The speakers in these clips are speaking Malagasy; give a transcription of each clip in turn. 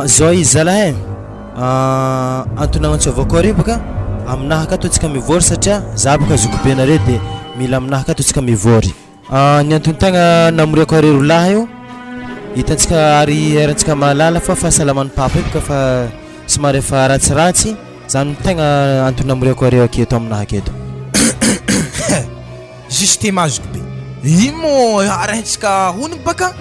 zao izy zalahy antonagnantsovako ary baka aminahy akato tsika mivory satria za baka zoko be nare de mila aminahy akato tsika mivory ny antony tegna namoriako are rolahy io hitantsika ary erantsika mahalala fa fahasalaman'ny papa io baka fa somary efa ratsiratsy zany tegna antony namoriako are aketo aminahy aketo justement zoko be ino mo arahantsika honigny baka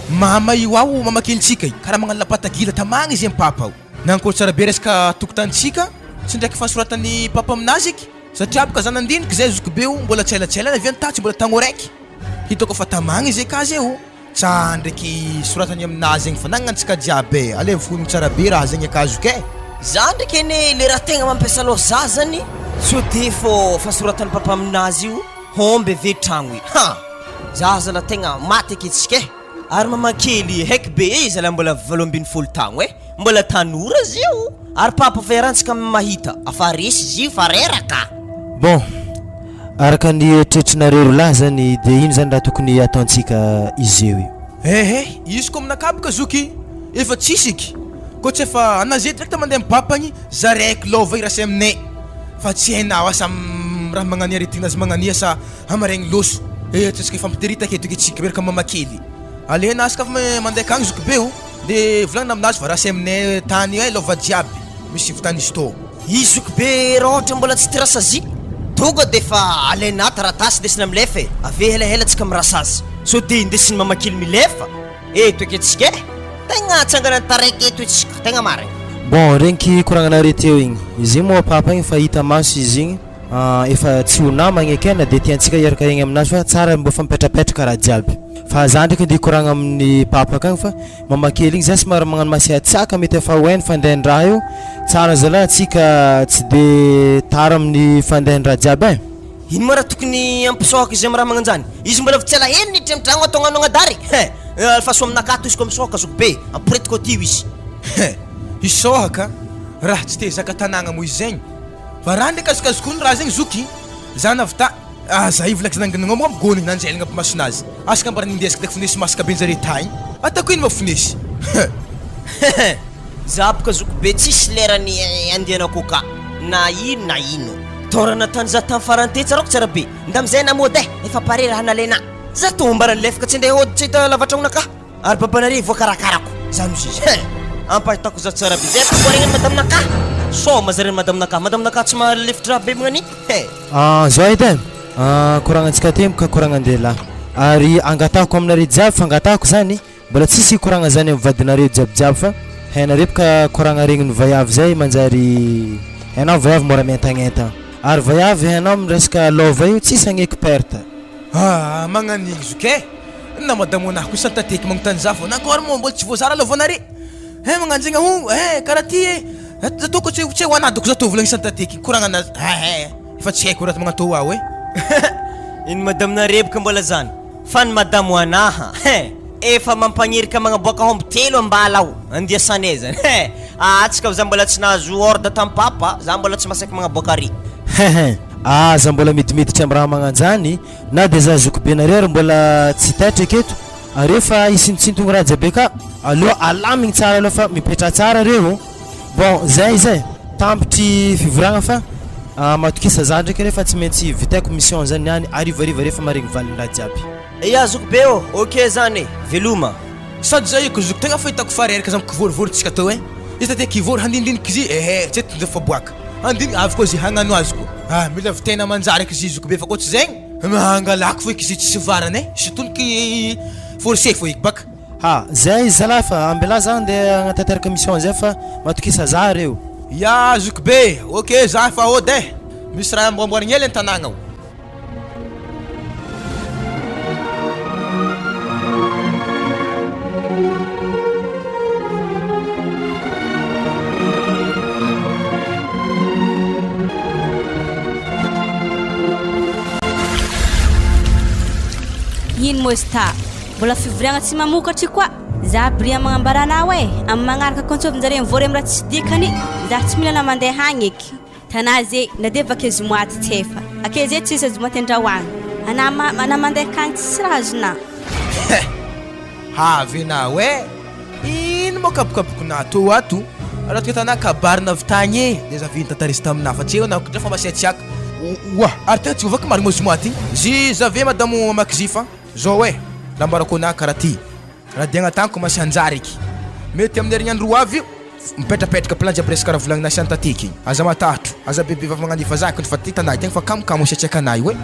mama io ao mamakelitsika io karaha magnano lapatagila tamagna izy amin'ny papa ao nankory tsara be resaka tokotanitsika tsy ndraiky fahasoratan'ny papa aminazy eky satria baka zany andiniky zay zoko be io mbola tselatsela na aviany tatsy mbola tagno raiky hitako fa tamagna izy eka azy eo tsa ndraiky soratany aminazy egny fa nagnantsika jiaby aleo fonigny tsara be raha zegny akazoke za ndraiky ene le raha tegna mampiasa aloha za zany so de fô fahasoratan'ny papa aminazy io homby ve tragno io ha za zala tegna maty aketsika ary mamakely haiky be izy ala mbola 80 tagno mbola tanora izy io ary papa ferantsika mahita afa resy izy io fa reraka bon araka ny eritreritrinareo rolahy zany de ino zany raha tokony ataontsika izy eo izy ko aminakabaka zoky efa tsisiky ko tsy efa anazy direct mandeha amin'ny papagny za raiky lova irasy aminay fa tsy hainao asa raha magnany aretignazy magnania sa amaregny loso tsisika fampiterita aketo tsika beraka mamakely alena aska fa mandeha akagny zoky be o de volagnina aminazy fa rasy aminay tany lova jiaby misy vitany izy tô izy zoky be raha ohatra mbola tsy tirasa azy tonga de fa alena taratasy ndesina milefa ave helahela tsika mirasa azy so de indesiny mamakely milefa eto aketsika tegna tsangana taraiky eto etsika tegna marigny bon regniky koragnanare teo igny izy igny moa papa igny fa hita maso izy igny efa tsy ho namagna ekena de tiantsika iaraka igny aminazy fa tsara mba fampetrapetraka raha jiaby fa za ndraiky de koragna amin'ny papa akagny fa mamakely igny za somary magnano masiatsaka mety efa hoainy fandehan-draha io tsara zalahy atsika tsy de tara amin'ny fandehan-draha jiaby ino ma raha tokony ampisohaka izy amin'ny raha magnanjany izy mbola tsy alahelo nitry amin'ny tragno ataognano agnadary fa so aminakato izy ko misohaka zoko be ampiretiko atio izy isohaka raha tsy te zaka tanagna mo izy zegny fa raha ndraiky azokazokony raha zegny zoky za navita za ivolaky nanganagna mo amigony nanjelagna ampamasonazy asaka mbara nindesika tek finesy masaka be njare tagny atako ino mafinesy za boka zoko be tsisy lerany andehanako ka na ino torana tany za tamy farante tsarako tsara be nda amizay namody efa pare raha nalena za tombara nilefaka tsy ndeha hody tsy hita lavatragnonaka ary babanare voakarakarako zany izy ampahitako za tsara be zay takoaregnany madaminaka soma zareny madaminaka tsy malefitra raha be magnani zao edy koragnantsika temboka koragnandeha lahy ary angatahako aminare jiaby fa angatahako zany mbola tsisy koragna zany amin'ny vadinareo jiabijiaby fa hainareo boka koragna regniny vaiavy zay manjary hainao vaiavy mora mientagnenta ary vaiavy hainao amin'ny resaka lova io tsisy agneky perte magnan'igny zoke na madamonahy ko santateky magnontany za fô nankôry moa mbola tsy voazara lovanare magnano zegny karaha ty zatoko tsy hoanadiko za to volagny santateky koragna anazy efa tsy haiko raha magnatao ao iny madame narebaka mbola zany fa ny madame ho anaha efa mampagnirika magnaboaka homby telo ambala ao andiasanay zany atsika za mbola tsy nahazo ordre tamy papa za mbola tsy masaky magnaboaka ary za mbola midimiditra amin'ny raha magnanjany na de za zoko be nareo ary mbola tsy taitra aketo are fa isintotsintogny raha jiaby ka aloha alamigny tsara aloha fa mipetra tsara reo bon zay tampitry fivoragna fa matokisa za ndraiky refa tsy maintsy vitaiko mission zany niany arivariva refa maregny valin-draha jiaby zoko be ok zany veloma sady za iko zoko tegna fa hitako fareraka za mikivorivoritsika tao izy tate kivory handindiniky izy tsy eto ndefa boaka andiny avy koa zy hagnano azy ko mila vitena manjary eky izy zoko be fa koa tsy zegny mangalako fo eky izy tsy varane sy toniky forcé fo eky baka zay zalahy fa ambela za ndeha agnatanteraka mission zay fa matokisa za reo zoko be ok za fa hody misy raha amboamboarigny hely an-tanagna ao ino mosta mbola fivoriagna tsy mamokatry koa za bria magnambaranao amin'ny magnaraka kontsovin-jare mivory amin'ny raha tsy dikany za tsy mila na mandeha hagny eky tana ze na de vake zumoaty tsefa ake ze tsisa zumoaty andrahoagny ana mandeha kagny tsisy raha azona havy na ino moa kabokabokona tô ato raha toka tana kabarina avy tagny e de za viny tatarisy tamina fa tsy eo na fa masiatsiaka wa ary tena tsy ovaka marigny mozimaty zy zave madamo makizifa zao e lambarako na karaha ty raha diagna tanko masy anjariky mety amin'ny herignandro avy io mipetrapetraka plan jiaby resaka raha volagnina sy antatiky aza matahotro aza bebe vavy magnandifa zaka fa ty tanay tegna fa kamokamo siatsiaka anay hoe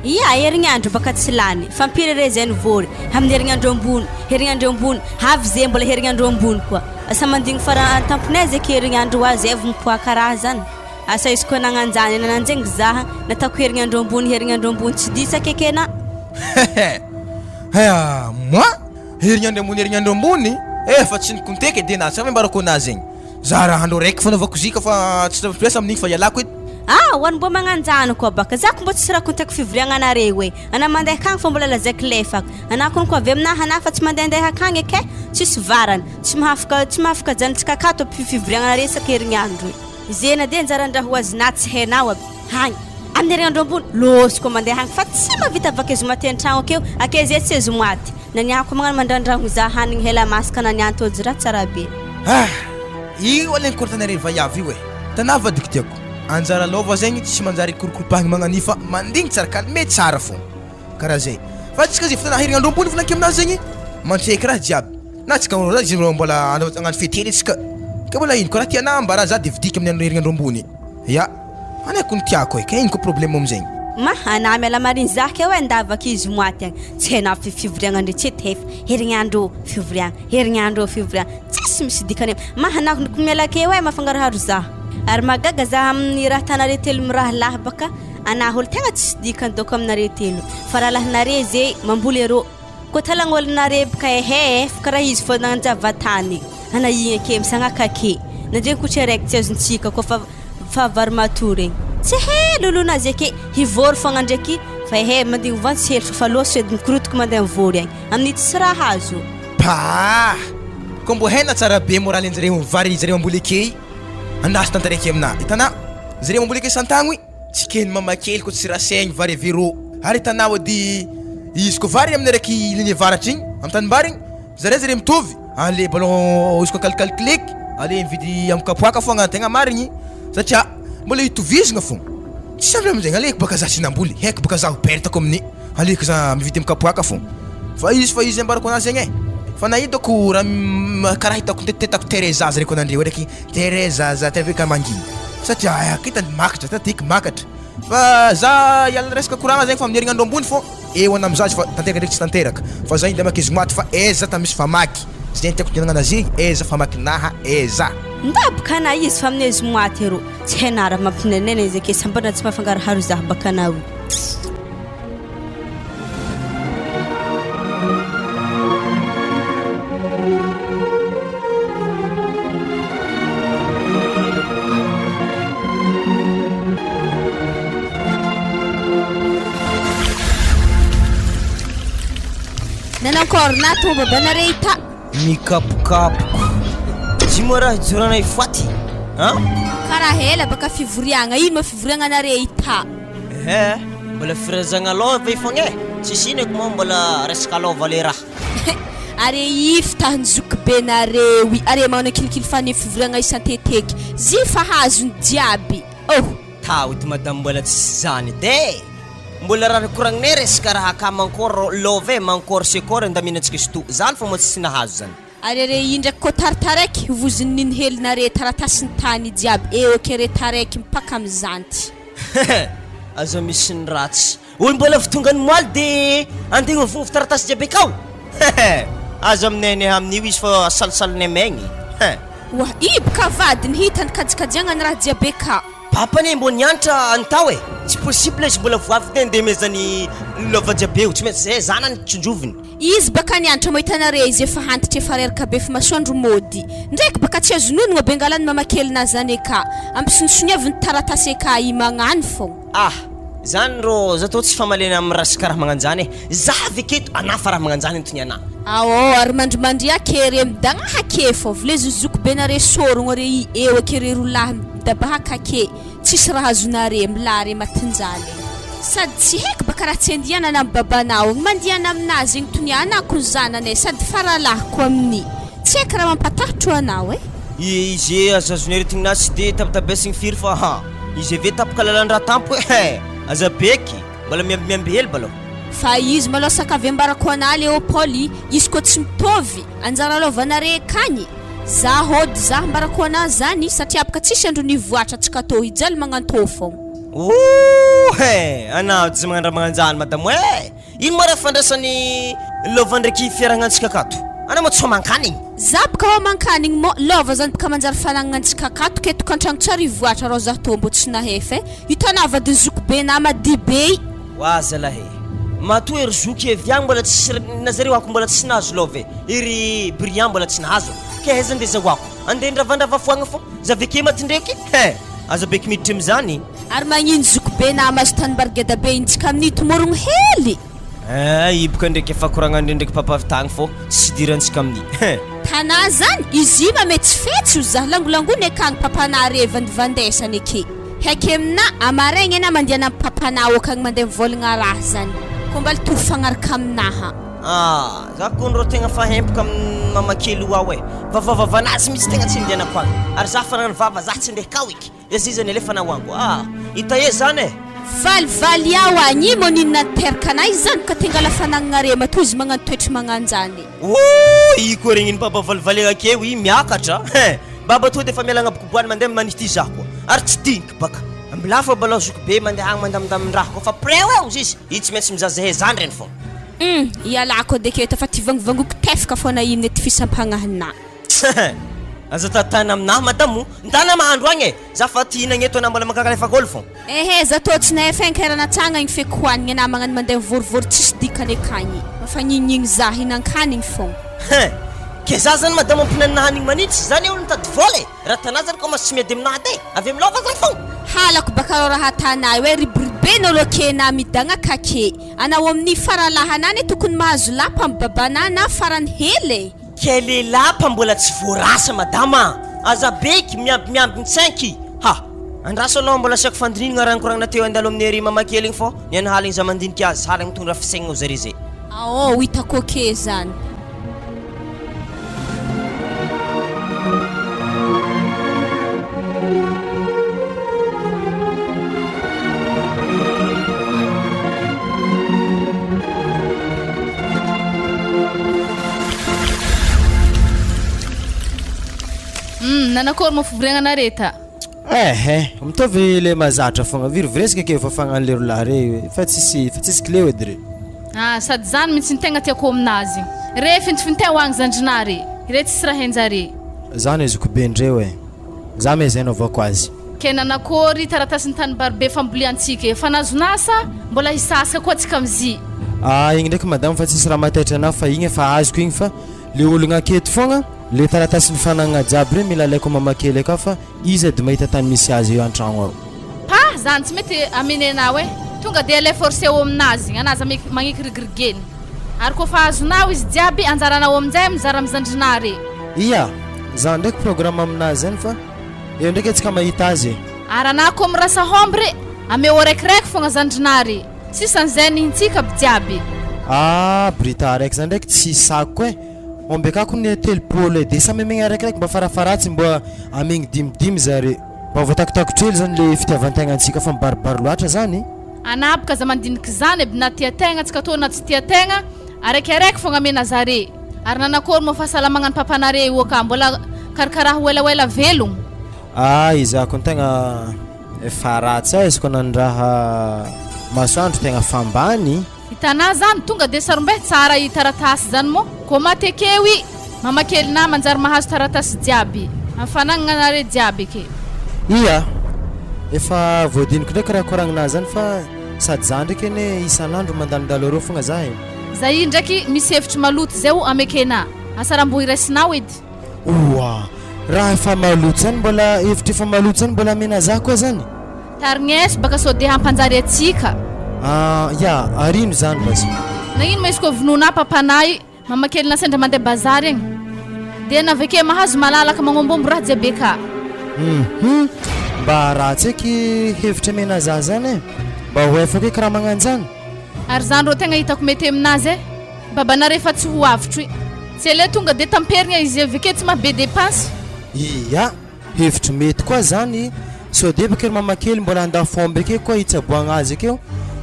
ia herignandro baka tsy lany fampirerezany vory amin'ny herignandro ambony avy zay mbola herignandro ambony koa asa mandigny fara tamponay zay ke herignandro azy avy mipoa karaha zany asa izy koa nagnanjany nananjegny zaha natako herignandro ambony tsy disaka ekena moi herignandro ambony fa tsy nikonteky de na tsy ambarako anazy zegny za raha andro raiky fanaovako zika fa tsy tafipesa amin'igny fa ialako edy hoany mbo magnanjany koa baka zako mbo tsy raha kontaky fivoriagnanare hoe ana mandeha akagny fa mbola lazaky lefaka anakony koa avy aminaha fa tsy mandehandeha akagny ake tsisy varany tsy mahafaka janontsika akato fivoriagnanare isaky herignandro zena de anjarandraha ho azina tsy hainao aby hagny amin'ny herignandro ambony losy koa mandeha hagny fa tsy mavita avaka izy maty an-tragno akeo ake zay tsy izy maty naniako magnano mandrandragno za hanigny hela masaka naniantozy raha tsara be io alegny koa tanare vaiavy io e tanà vadiko tiako anjara lova zegny tsy manjary korokorompahigny magnanifa mandigny tsara kalme tsara fo karaha zay fa tsika zay fotana herignandro ambony volanky aminazy zegny mantseky raha jiaby na tsika izy mbola agnano fetely tsika ka mbola ino koa raha tiana mbara za de vidiky amin'ny herignandro ambony ya anako ny tiako e ka ino koa problème amizegny ana miala mariny zaka eo andavaka izy moaty agny tsy haina fivoriagnandre tsy tefa herignandro fivoriagna tsisy misy dikany mahanako miala ke hoe mafangaraharo za ary magaga za amin'ny raha tanare telo miraha lahy baka ana olo tegna tsisy dikany doko aminare telo fa raha lahinare zay mamboly ero koa talagna olonare baka fa karaha izy fo nanjavatany ana igny ake misagnaka ake nandregny ko tsy araiky tsy azontsika koa fa varimatoa regny tsy hely olonazy ake hivory fogna ndraiky fa mandigny vantsy hely fa loso edy mikorotoko mandeha mivory agny amin'ny tsisy raha azo ko mbo haina tsara be moraly anjareo mivary zareo amboly ake andasy tantaraiky amina hitanà zareo amboly ake santagno tsy keny mamakely ko tsy rasaigny vary avero ary hitanà ody izy ko vary amin'ny raiky ligne varatra igny amin'ny tanimbary igny zareo mitovy ale ballon izy ko calcaleky ale mividy amin'ny kapoaka fogna tegna marigny satria mbola hitovizagna fogna tsy avy amin'izay aleko baka za tsy namboly haiko baka za ho pertako amin'ny aleko za mividy amin'ny kapoaka fogna fa izy ambarako anazy zegny fa na hitako raha karaha hitako tetako Tereza reko nandreo raiky Tereza za teveka manginy satria kitany makatra tatiky makatra fa za iala resaka koragna zegny fa amin'ny herignandro ambony fo eo anamzazy fa tanteraka ndraiky tsy tanteraka fa za indamaka izy maty fa eza tamisy famaky zegny tiako dinagna anazy eza famaky naha eza ndabaka na izy fa amin'ny izy moaty ero tsy hainara mampinenena izy ake sambana tsy mafangaraharo zaho baka anao nanankory na tomba banare ita mikapokapoko tsy moa raha hijoranay faty karaha hela baka fivoriagna ino ma fivoriagna nare ita mbola firazagna lova ifagna tsisy inako moa mbola resaka lova le raha are if tanjoky be nareo are magnano kilikily fane fivoriagna isanteteky zy fa hazony jiaby taoty madame mbola tsisy zany de mbola raha koragninay resaka raha ka mankôry lova mankôry sekôry andaminantsika izy to zany fa moa tsisy nahazo zany arere indraiky ko taritaraiky vozony niny helinare taratasiny tany jiaby eo akere taraiky mipaka amizanty aza misy ny ratsy olo mbola vitongany moaly de andigny vovy taratasy jiaby akao aza aminay amin'io izy fa salisalinay maigny wa ibka vadiny hitany kajikajiagna ny raha jiaby aka papany mbo niantra antao tsy possible izy mbola voavy teny de mezany lova jiaby eo tsy maintsy zay zanany tsindroviny izy baka niantra mohitanare izy efa hantitra efa reraka be fa masoandro mody ndraiky baka tsy azononogna bengalany mamakelina zany aka ampisonisoniaviny taratasy aka magnano fogna zany ro za to tsy famalena amin'ny rasika raha magnanjany za aveketo anafa raha magnanjany antony ana ary mandrimandry akere midagna hake fô vile zozoko be nare sorogno re eo akere rolahy dabahaka ake tsisy raha azonare milare matinjale sady tsy haiko baka raha tsy andianana amin'ny babanao mandiana aminazy igny tony anako ny zanany sady faralahiko amin'ny tsy haiko raha mampatahotro anao izy azazonere tignina tsy de tabatabesiny firy fa ha izy ave tapaka lalandraha tampo aza beky mbola miamby hely balo fa izy maloha sakavy ambarako anah Léopoly izy koa tsy mitovy anjara lovanare akagny za hody za ambarako anah zany satria apaka tsisy andro nivoatra tsy katô hijaly magnantô fogna anao tsy magnandra magnanjany madamo ino moa raha fandraisany lova ndraiky fiaragnantsika akato anao moa tsy homan-kanigny za baka homan-kanigny mo lova zany baka manjary fanagnantsika akato ketoko an-tragno tsara hivoatra rô za tô mbo tsy nahefa hitanao vadiny zoko be na madibe wazalahe matoa ery zoky eviagny mbola tsy nazareo ako mbola tsy nahazo lova ery brillant mbola tsy nahazo ke heza nde zahoako andeha ndravandrava foagna fo zaveke matindreky aza beky miditra am'zany ary magnino zoko be na mazo tany barigeda be intsika amin'ny tomorogno hely iboka ndraiky efa koragnandre ndraiky papavitagny fô tsy dirantsika amin'ny tanà zany izy io mametsy fetsy o za langolangony akagny papanà revandivandesany ake haiky amina amaraigny ana mandiana amin'ny papanà akagny mandeha mivolagna raha zany ko mbaly tovy fagnaraka aminaha za konro tegna fahempaka amin'ny mamakely oao vavavavanazy mitsy tegna tsy indianako agny ary za fanano vava za tsy andeha kao iky izy alefa nahoango hita e zany valivaly ao agny mo ninona teraka anay zany ka tengala fanagnare matoa izy magnano toetry magnanjany i koa regny baba valivaly akeo i miakatra baba to de fa mialagna bokoboany mandeha manity za koa ary tsy diniky baka ambilafa balao zoko be mandeha agny mandamindamindраha koa fa preo izy i tsy maintsy mizazahe zany reny fô ialako deke efa ty vangivangoko tefaka fona iny ty fisampagnahina aza tatana aminahy madamo ndana mahandro agny za fa tihinagny eto anah mbola makakalefa olo fô za tô tsy nahefa ankairanatsagna igny feky hoanigny anah magnano mandeha mivorivory tsisy dikany akagny mafagnigninigny za hinan-kanigny fogna ke za zany madamo ampinanina hanigny manitsy zany olo nitady voly raha tanà zany koa masy tsy miady aminahy de avy amilova zany fogna halako baka raha tanay hoe riboribenolo akena midagna kake anao amin'ny faralahanany tokony mahazo lapa amin'ny babana na farany hely ke le lapa mbola tsy voarasa madama aza beky miamby mitsainky andraso aloha mbola asiako fandrinigna raha nikoragna teo andalo amin'ny ery mamakely igny fô niany haligny za mandiniky azy haligny mitondra fisaigna zare zay hitako ake zany nanakory mo fivoriagna reta mitovy le mazatra fogna viriviresika ke fa fagnano le rolare fa tsisy clé edy re sady zany mitsy ntegna tiako aminazy re fintifintea hoagny zandrinare re tsisy raha henjare zany ezoko be ndreo za mezay naovako azy ke nanakory taratasiny tany barobe fambolyantsika fa nazonasa mbola hisasaka koa tsika amzy igny ndraiky madamo fa tsisy raha mataitra anao fa igny efa azoko igny fa le ologna aketo fogna le taratasiny fanagna jiaby re mila alaiko mamakely aka fa izy edy mahita tany misy azy eo an-tragno ao zany tsy mety amenenao tonga de ale forcé o aminazy anazy magniky rigirigeny ary koa fa azonao izy jiaby anjaranao aminjay mizara mizandrinare za ndraiky programme aminazy zany fa eo ndraiky atsika mahita azy ary anah koa mirasa hombre ameo araikiraiky fogna zandrinare sisan'izay nihintsika jiaby brita araiky zany ndraiky tsy sako omby akako ny telopolo de samy amegna araikiraiky mba farafaratsy mba amegny dimidimy zare mba voatakotakotrely zany le fitiavantegna antsika fa mibaribary loatra zany anabaka za mandiniky zany aby na tiategna tsika tô na tsy tiategna araikiaraiky fogna amena zare ary nanakory mo fahasalamagna ny papanare io aka mbola karakaraha welawela velogno izako ntegna efa ratsy izy koa nandraha masoandro tegna fambany hitanà zany tonga de sarombe tsara i taratasy zany mo ko matekeo i mamakelina manjary mahazo taratasy jiaby amifanagnanare jiaby ke efa voadiniko ndraiky raha koragnina zany fa sady za ndraiky ene isan'andro mandalondalo areo fogna za za i ndraiky misy hevitry maloto zay o amekena asarambo iraisinao edy raha efa maloto zany mbola hevitry efa maloto zany mbola amena za koa zany tarigneso baka so de hampanjary atsika arino zany basy nagnino ma izy koa vonona papanay mamakelina sendra mandeha bazary agny de navake mahazo malalaka magnombombo raha jiaby ka mba raha tseky hevitra amena za zany mba ho efako eky raha magnano zany ary zany ro tegna hitako mety aminazy babanare efa tsy ho avitry tsy le tonga de tamperigna izy avake tsy mabe dépense. Iya, hevitry mety koa zany so de bakeo mamakely mbola anda fomba ake koa itsaboagna azy akeo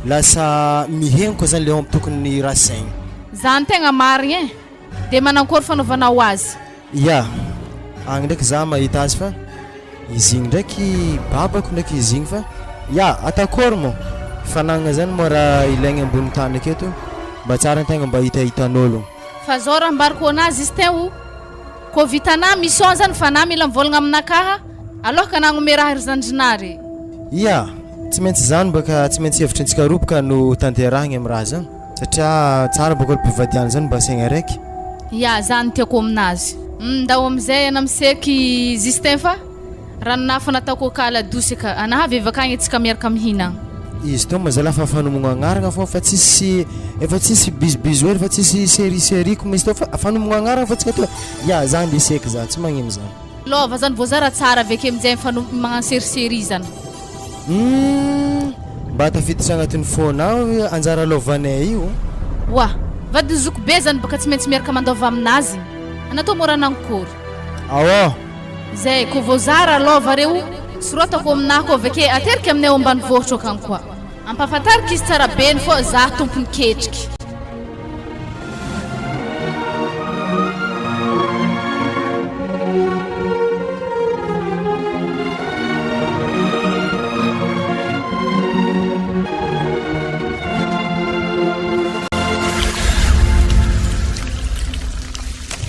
lasa mihegny koa zany le omby tokony rasaigny. Zany tegna marigny de manankory fanaovanao azy. Ya, agny ndraiky za mahita azy fa izy igny ndraiky babako ndraiky izy igny fa ya atakory mo fanagna zany mo raha ilaigny ambony tany aketo mba tsara antegna mba hitahitan'olo. Fa zao raha mbariko anazy izy teo ko vitanà mission zany fa na mila mivolagna aminakaha alohaka nagnome raha ry zandrinary. Ya, tsy maintsy zany baka tsy maintsy hevitry antsika roa baka no tanterahigny amin'ny raha zany satria tsara baka olo mpivadiana zany mba saigna araiky. Ya, zany tiako aminazy. Ndao amizay ana miseky Justin fa ranona nataoko akala dosika anahavy evakagny antsika miaraka mihinagna. Izy tô ma zala fa fanomogna agnaragna fô fa tsisy efa tsisy bizibizy hoe efa tsisy série koa misy tô fa fanomogna agnaragna fa tsika tô ya zany de seky za tsy magnino zany. Lova zany voazara tsara avake amizay magnano série zany. Mba tafiditra agnatin'ny fônao anjara lovanay io. Wa vady zoko be zany baka tsy maintsy miaraka mandova aminazy. Anatao mora nankory. Awa. Zay ko voazara lova reo sorotako aminako avake aterika aminay ambany vohitra akagny koa. Ampafantariko izy tsara be ny fô za tompony ketriky.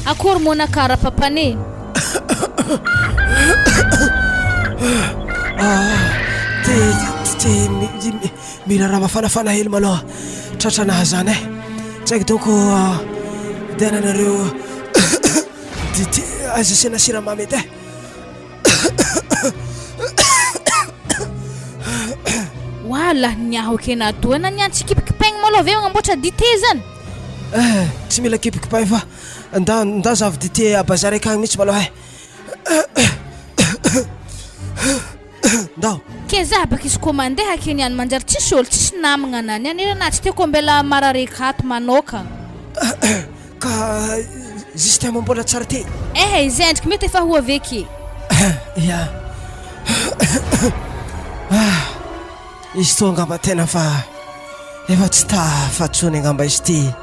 Akory mo nakara papane? Mila raha mafanafana hely maloha tratranaha zany tsaiky donko denanareo dite azasiana siramamy edy Wala niaho kena to na niantsy kipikipegny maloha aveo agnamboatra dite zany. Tsy mila kipikipay fa nda zavy dite abazary akagny mihitsy maloha ndao ke za baka izy ko mandeha keny any manjary tsisy olo tsisy namagna anany any irana tsy tiako mbela mararekato manoka ka système mbola tsara ty izy endriky mety efa ho aveke ya izy tô angamba tena fa efa tsy tafatsony angamba izy ty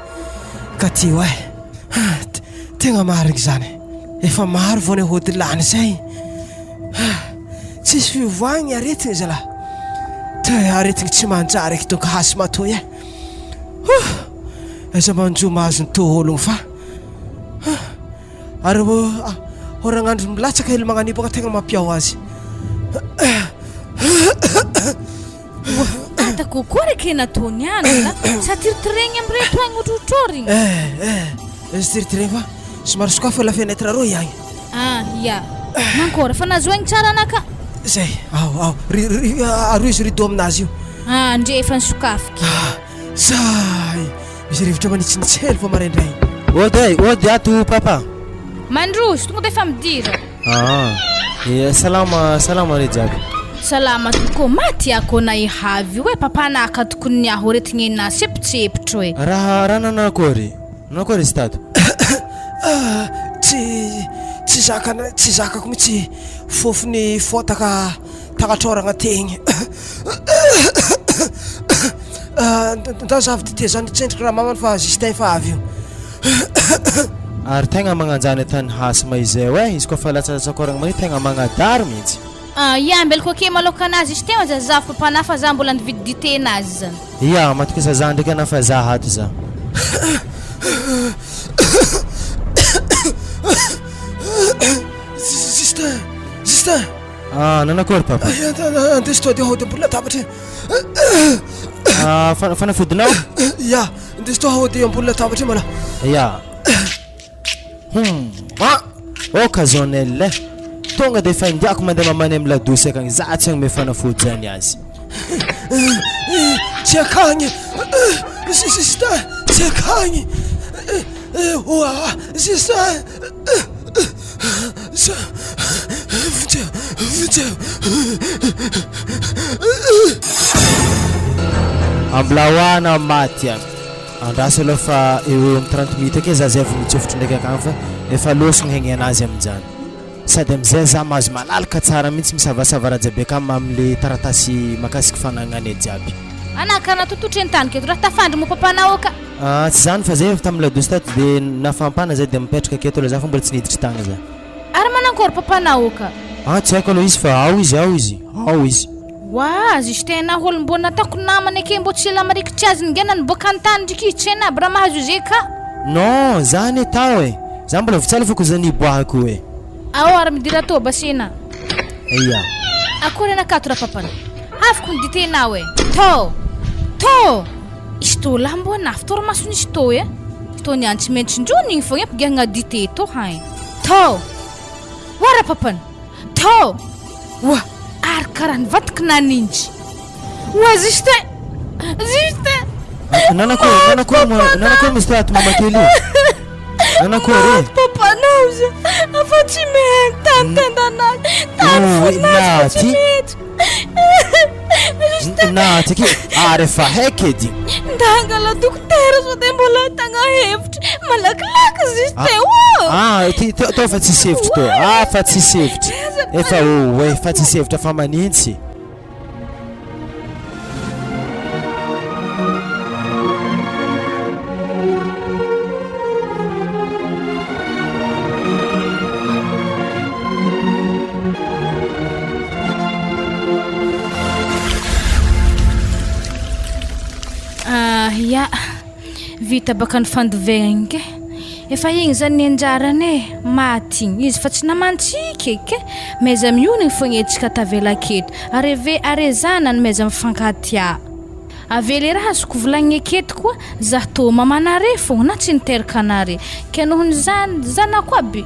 ka ty hoe tegna marigny zany efa maro vao ny hody lany zay tsisy fivoagny aretigny zala te aretigny tsy manjary eky donko hasy matoy eza manjo mahazo ny toologno fa ary horagnandro milatsaka hely magnani boka tegna mampiao azy atako kory kena toniana satiritirigny amreto agny otrotrorigny izy tiritirigny fa somary sokafa la fenêtre roy agny ya mankôry fa nazoagny tsara anaka zay ao aroy izy rido aminazy io andre efa nisokafiky zay misy rivotra manitsinitsely fa maraindray ody ato papa mandroso tonga de efa midira salama re jiaby salama toko maty ako na ihavy hoe papa naka tokony niaho retigny na sepitsepitra hoe raha nanakôry izy tato tsy zakako mihitsy fofony fotaka tagatrôragna tegny nda zavy dite zany tsendriky raha mamany fa Justin fa avy io ary tegna magnanjany tany hasima izay hoe izy koa fa latsalatsakoragna mani tegna magnadary mihitsy ya mbelako ake maloka anazy izy tegna zazavy papana fa za mbola nividy dite anazy zany ya matikisa za ndraiky ana fa za hato za Justin nanakôry papa andesy to de hody ambony latabatra fanafodinao ya andesy to hody ambony latabatra mala ya occasionnel tonga de efa indiako mandeha mamany amin'ny ladosy akagny za tsy agny mefanafody zany azy tsy akagny Justin tsy akagny Justin amblawana maty agny andraso aloha fa eo amin'ny 30 minutes ake za zay vao mitsofotro ndraiky akagny fa efa losogny haigny anazy amin'izany sady am'izay za mahazo malalaka tsara mihitsy misavasava raha jiaby akamy am'le taratasy makasiky fanagnany jiaby anakana tototry an-tany keto raha tafandry mo papanao ka tsy zany fa zay tamin'ny ladosy tato dia nafampana zay dia mipetraka aketo aloha za fa mbola tsy niditry tagna za ary manankory papanao ka tsy haiko aloha izy fa ao izy wa Justin holo mbona ataoko namana ake mbo tsy lamarikitry azy ngenany boka an-tany ndrikitry ena aby raha mahazo izy ka non zany tao e za mbola vitsala fa ko za niboahako e ao ary midira to basina iya akory anakato raha papana afaka niditenao e to isto la mbona aftory masony izy to e to ni antsy mentsindrony igny fogna mpigahagna dite to hain to wara papana to wa ary karaha nivadiky naninjy wa Justin nanakory misy tato mamakely nanakory papanao za afa tsy naty naty ke ary efa haiky edy ndangala dokotera so dia mbola tagna hevitra malakilaky Justin to fa tsisy hevitra to fa tsisy hevitra efa fa tsisy hevitra fa manintsy ya vita baka ny fandovegna ke efa igny zany anjarane maty izy fa tsy namantsika ke meza miona fogna etsika tavela keto are zana ny meza mifankatia avele raha azoko volagny aketo koa za to mamanare fogna na tsy niteraka anare ke nohony zana koa be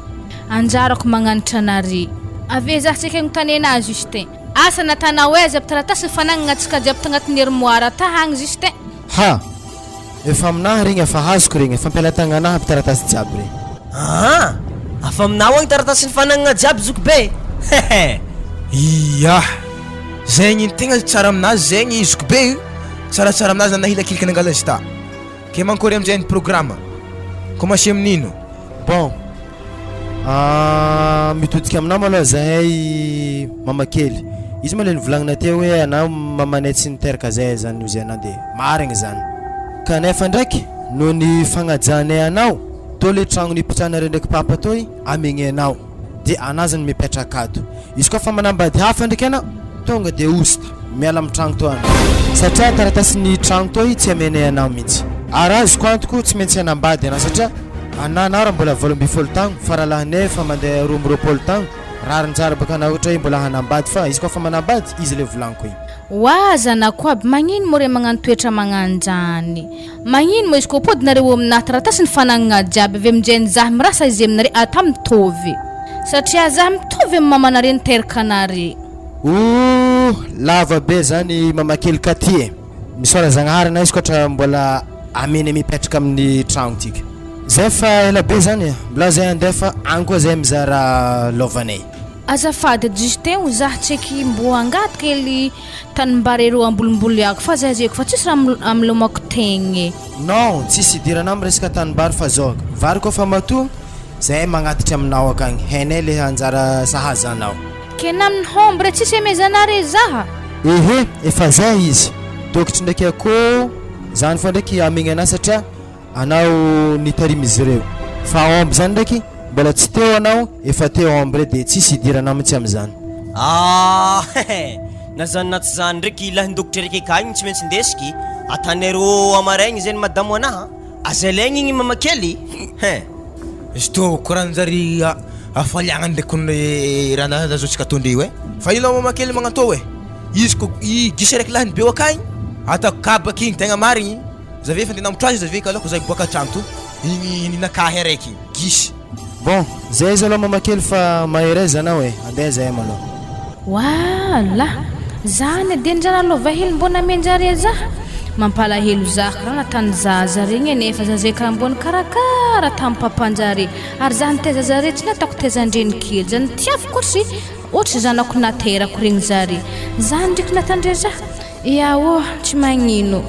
anjarako magnanitra anare ave za tsy kegny tanena Justin asa natanao eza taratasy fanagnana tsika jiaby tagnatin'ny armoire ta hagny Justin efa aminahy regny efa hazoko regny efa ampialatagna taratasy jiaby regny afa aminao agny taratasy ny fanagnana jiaby zoko be iya zegny tegna tsara aminazy zegny izoko be tsaratsara aminazy nahilakilika nangala azy ta ke mankory am'izay ny programme commencé amin'ino bon mitodika aminao maloha zahay mamakely izy moa le nivolagnina teo hoe anao mamanay tsy niteraka zay zany ozy anao dia marigny zany kanefa ndraiky no ny fagnajanay anao to le tragno nipitrahanare ndraiky papa toy amigny anao dia anazy ny mipetraka ato izy koa fa manambady hafa ndraiky anao tonga dia osita miala amin'ny tragno to any satria taratasy ny tragno toy tsy amenay anao mihitsy ary azoko antoko tsy maintsy anambady anao satria ananao raha mbola 12 tagno faralahinay fa mandeha 12 tagno rarin-tsara baka na ohatra hoe mbola hanambady fa izy koa fa manambady izy le volaniko igny wa zanako aby magnino mo re magnano toetra magnanjany magnino mo izy koa podinareo aminahy taratasy ny fanagnana jiaby avy aminjay zaho mirasa izy aminare ata mitovy satria zaho mitovy amin'ny mamanare niteraka anare lava be zany mamakely katy misora zagnahary na izy koatra mbola ameny mipetraka amin'ny tragno tika zay fa ela be zany mbola zay andefa agny koa zay mizara lovanay azafady Justin zaho tseky mbo angaty kely tanimbarero ambolimbolo ako fa zay zeko fa tsisy raha amilomako tegny non tsisy idirana amin'ny resaka tanimbary fa zao vary koa fa mato zay magnatitra aminao akagny hainay le anjara sahaza anao ke namin'ny hombre tsisy emezanare zaha efa zay izy tokotry ndraiky akô zany fo ndraiky amigny anazy satria anao nitarimy izy ireo fa omby zany ndraiky mbola tsy teo anao efa teo ombre dia tsisy idirana mitsy amin'izany na zany na tsy zany ndraiky lahindokotry raiky akagny tsy maintsy ndesiky atanero amaraigny zay ny madamo anaha azalaigny igny mamakely izy to koranjary afaliagna ndraiky raha nazazotsika tondreo fa ilo mamakely magnatô izy ko gisy raiky lahiny be akagny atako kabaka igny tegna marigny zavey fa ndenamitro azy zavey kaloko zay boaka tragno to igny ninakahy araiky gisy bon zay izy aloha mamakely fa mahereza anao andeha zay maloha wala zany denjana lova hely mbona menjare zaha mampalahelo zaha karaha natany zaza regny nefa zazay karaha mbona karakara tamin'ny papanjare ary zany teza zare tsy natako tezandreny kely zany tiaviko ohatry ohatry zanako naterako regny zare zany ndraiky natandre zaha iaô tsy magnino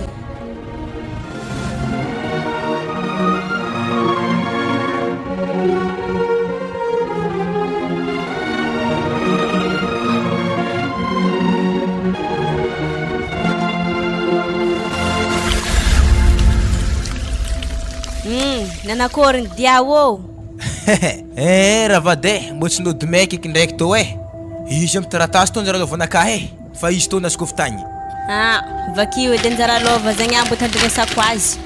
Nanakory ny dia ô. Ravade mbô tsy nody maiky eky ndraiky tô izy amy taratasy tô anjara lovanaka fa izy tô nasokofy tagny. Vakio edy anjara lova zagny ambo tandresako azy.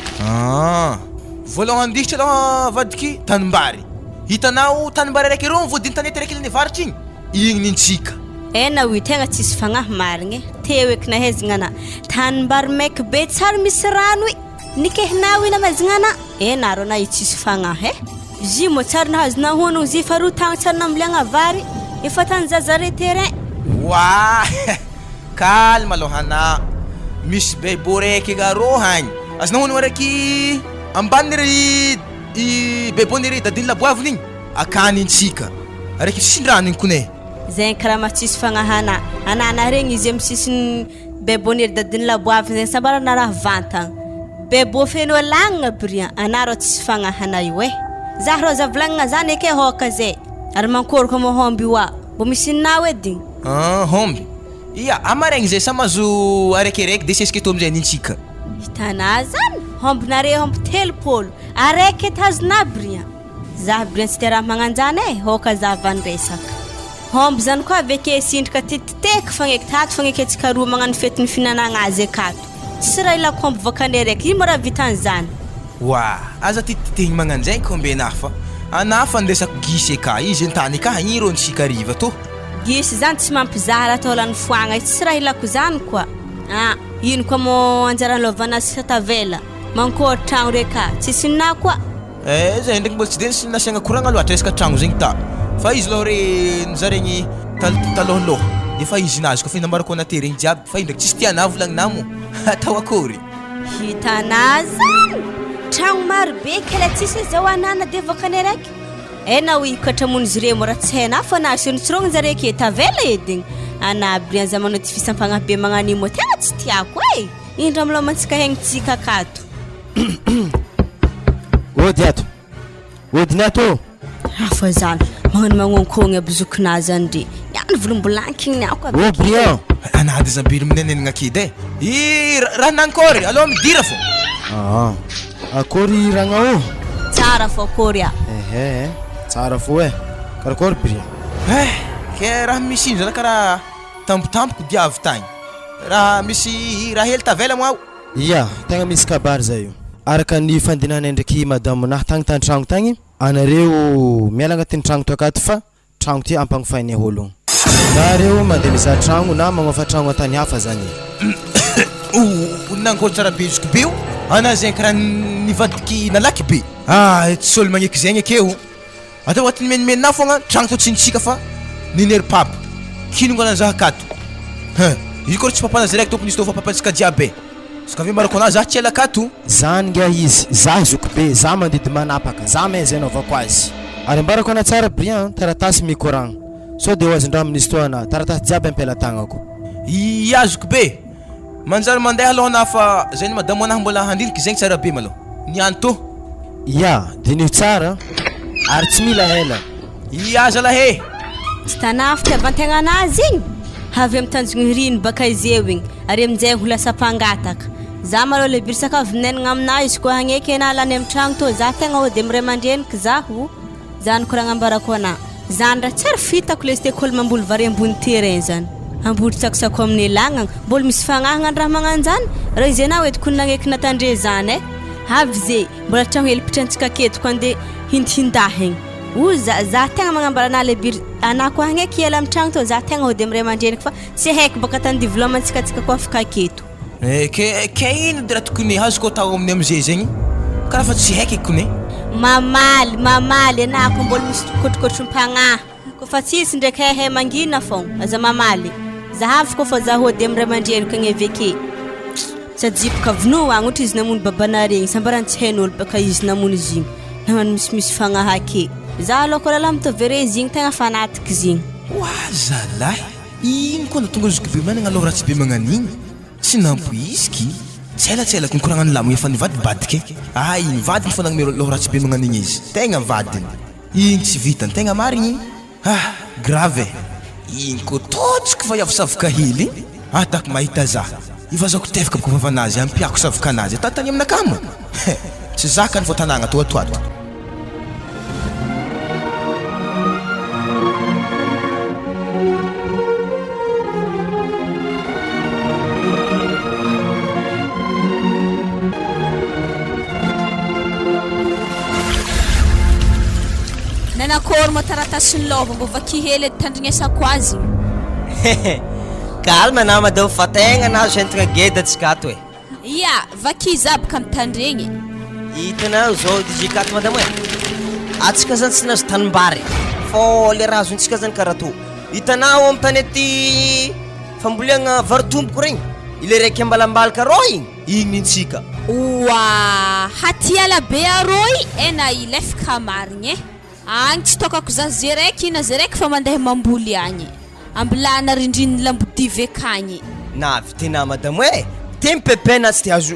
Voalohany indrindra aloha vadiky tanimbary. Hitanao tanimbary araiky rô voadiny tanety araiky ilany avaritry igny nintsika. Nahoy tegna tsisy fagnahy marigny teo eky nahaizagna ana tanimbary maiky be tsara misy rano nikehinao ina mazagna ana rô na tsisy fagnahy zy mo tsara nahazona hono zy faroa tagna tsara nambliagna vary efa tany zazare terrain. Calme alohana misy bebo raiky garô hagny azona hono araiky ambaniry beboniry dadiny laboaviny igny akanintsika araiky sisindrano igny kone zay karaha matsisy fagnahana anana regny izy amy sisiny beboniry dadiny laboaviny zay sambarana raha vantagna bebo feno lagnana brian anaro tsisy fagnahana io zah rô za volagnina zany eke hoka zay ary mankory ko mo homby wa bo misy nao edy homby ia amaregny zay samazo araikiaraiky de sesike to amizay nintsika hitana zany homby nare homby telopolo araiky tazona brian zah brian tsy teraha magnanjany hoka za vanresaka homby zany koa aveke sindrika tititeky fagneky tato fagneky atsika roa magnano fetiny finanagna azy akato tsy raha ilako homby vakane raiky ino raha vitan'zany aza tititehigny magnanjay kombe anafa anafa andesako gisy eka izy antany ka iro ntsika riva to gisy zany tsy mampizahara atao lany foagna tsy raha ilako zany koa ino koa mo anjara lovana sy tavela mankory tragno reka tsisy nina koa zay ndraiky mbola tsy de sy nasiagna koragna loatra resaka tragno zegny ta fa izy loha re nizaregny talohaloha efa izy nazy koa fa inambarako anaty regny jiaby fa indraiky tsisy tiana volagninao mo atao akory hitana zany tragno maro be kala tsisy zao anana de vakane raiky na oi katramony izy reo raha tsy haina fa na sionitsirogny zare ke tavela ediny ana brian za manao ty fisampagna be magnanimo tegna tsy tiako indra milomantsika haignintsika akato ody ato odiny ato fa zany magnano magnonkogny abozokinazy zany de niany volombolanky igny ako brian anady zambily minenenagna kedy raha nankory aloha midira fo akory ragna tsara fo akory tsara fo karakory brian ke raha misy ino zany karaha tampotampoko diavy tagny raha misy raha hely tavela mo ao ia tegna misy kabary zay io araka ny fandinana ndraiky madame nahy tagny tan-tragno tagny anareo miala agnatin'ny tragno to akato fa tragno ty ampagnifainy olo nareo mandeha mizaha tragno na magnofa tragno antany hafa zany nankory tsara be izy be ana zay karaha nivadiky nalaky be tsy olo magneky zegny akeo atao agnatin'ny menimenina fogna tragno to tsinitsika fa ninery papa kinongo anazy akato izy koa tsy papanazy raiky tokony izy to fa papantsika jiaby ska ave marako anazy tsy ela akato zany nga izy za zoko be za mandidy manapaka za may zay naovako azy ary ambarako ana tsara brian taratasy mikoragna so de hoazin-draha amin'izy to ana taratasy jiaby ampelatagnako azoko be manjary mandeha aloha na fa zay ny madamo anahy mbola handiniky zegny tsara be malo niany to de nio tsara ary tsy mila hela zalahe tsy tana fitiavantegna anazy igny avy amy tanjogny rino baka izy eo igny ary aminjay ho lasa mpangataka za malo le biry sakafo vinenagna amina izy koa hagneky ana lany amy tragno to za tegna ode miray mandreniky zaho za nikoragna ambarako ana zany raha tsara fitako le stekôly mamboly vary ambony terrain zany ambory tsakosako amin'ny lagnana mbola misy fagnahagna raha magnano zany raha izy anao edy kony nagneky natandre zany avy zay mbola tragno hely pitrantsika ketiko ande hindahigny za tegna magnambara ana le biry ana koa hagneky ela amy tragno to za tegna ode miray mandreniky fa tsy haiko baka tany divelômantsika koa afaka keto ke ino de raha tokony azoko atao amin'ny amizay zegny karaha fa tsy haiko kone mamaly anako mbola misy kotrokotrom-pagnahy kofa tsisy ndraiky hehe mangina fogna aza mamaly zahavy koa fa za ode miray mandreniky agny aveke tsy ajipoka vino agny ohatra izy namono babana regny sambarany tsy hain'olo baka izy namono izy igny nagnano misy fagnahy ake za aloha koa lala mitovere izy igny tegna fanatiky izy igny zalahy ino koa natonga izy be managna aloha raha tsy be magnan'igny tsy nampoisiky tselatsela konkoragna ny lamo efa nivadibadika nivadiny fa nagnome aloha raha tsy be magnan'igny izy tegna vadiny igny tsy vitany tegna marigny grave igny koa totsiko fa iavo savoka hely atako mahita za iva zako tefaka boko vavanazy ampiako savoka anazy tatany aminakamo tsy zaka ny voatanagna toatoato. Nanakôry mo taratasy ny lova mbô vaky hely tandrignesako azy. Calme na madame fa tegna nahazo entagna geda atsika ato e. Ia, vaky zabaka mitandregny. Hitanao zao dijikato madame e. Atsika zany tsy nahazo tanimbary fô le raha azontsika zany karaha to. Hitanao amin'ny tanety fambolena varotomboko regny ile raiky ambalambalaka rô igny ntsika. Oa, hatiala be aroy ena ilefaka marigny e. Agny tsy tokako za ze raiky na ze raiky fa mandeha mamboly agny. Ambilana rindrin'ny lambodivy akagny. Navy tena madame e. Tempepena tsy hazo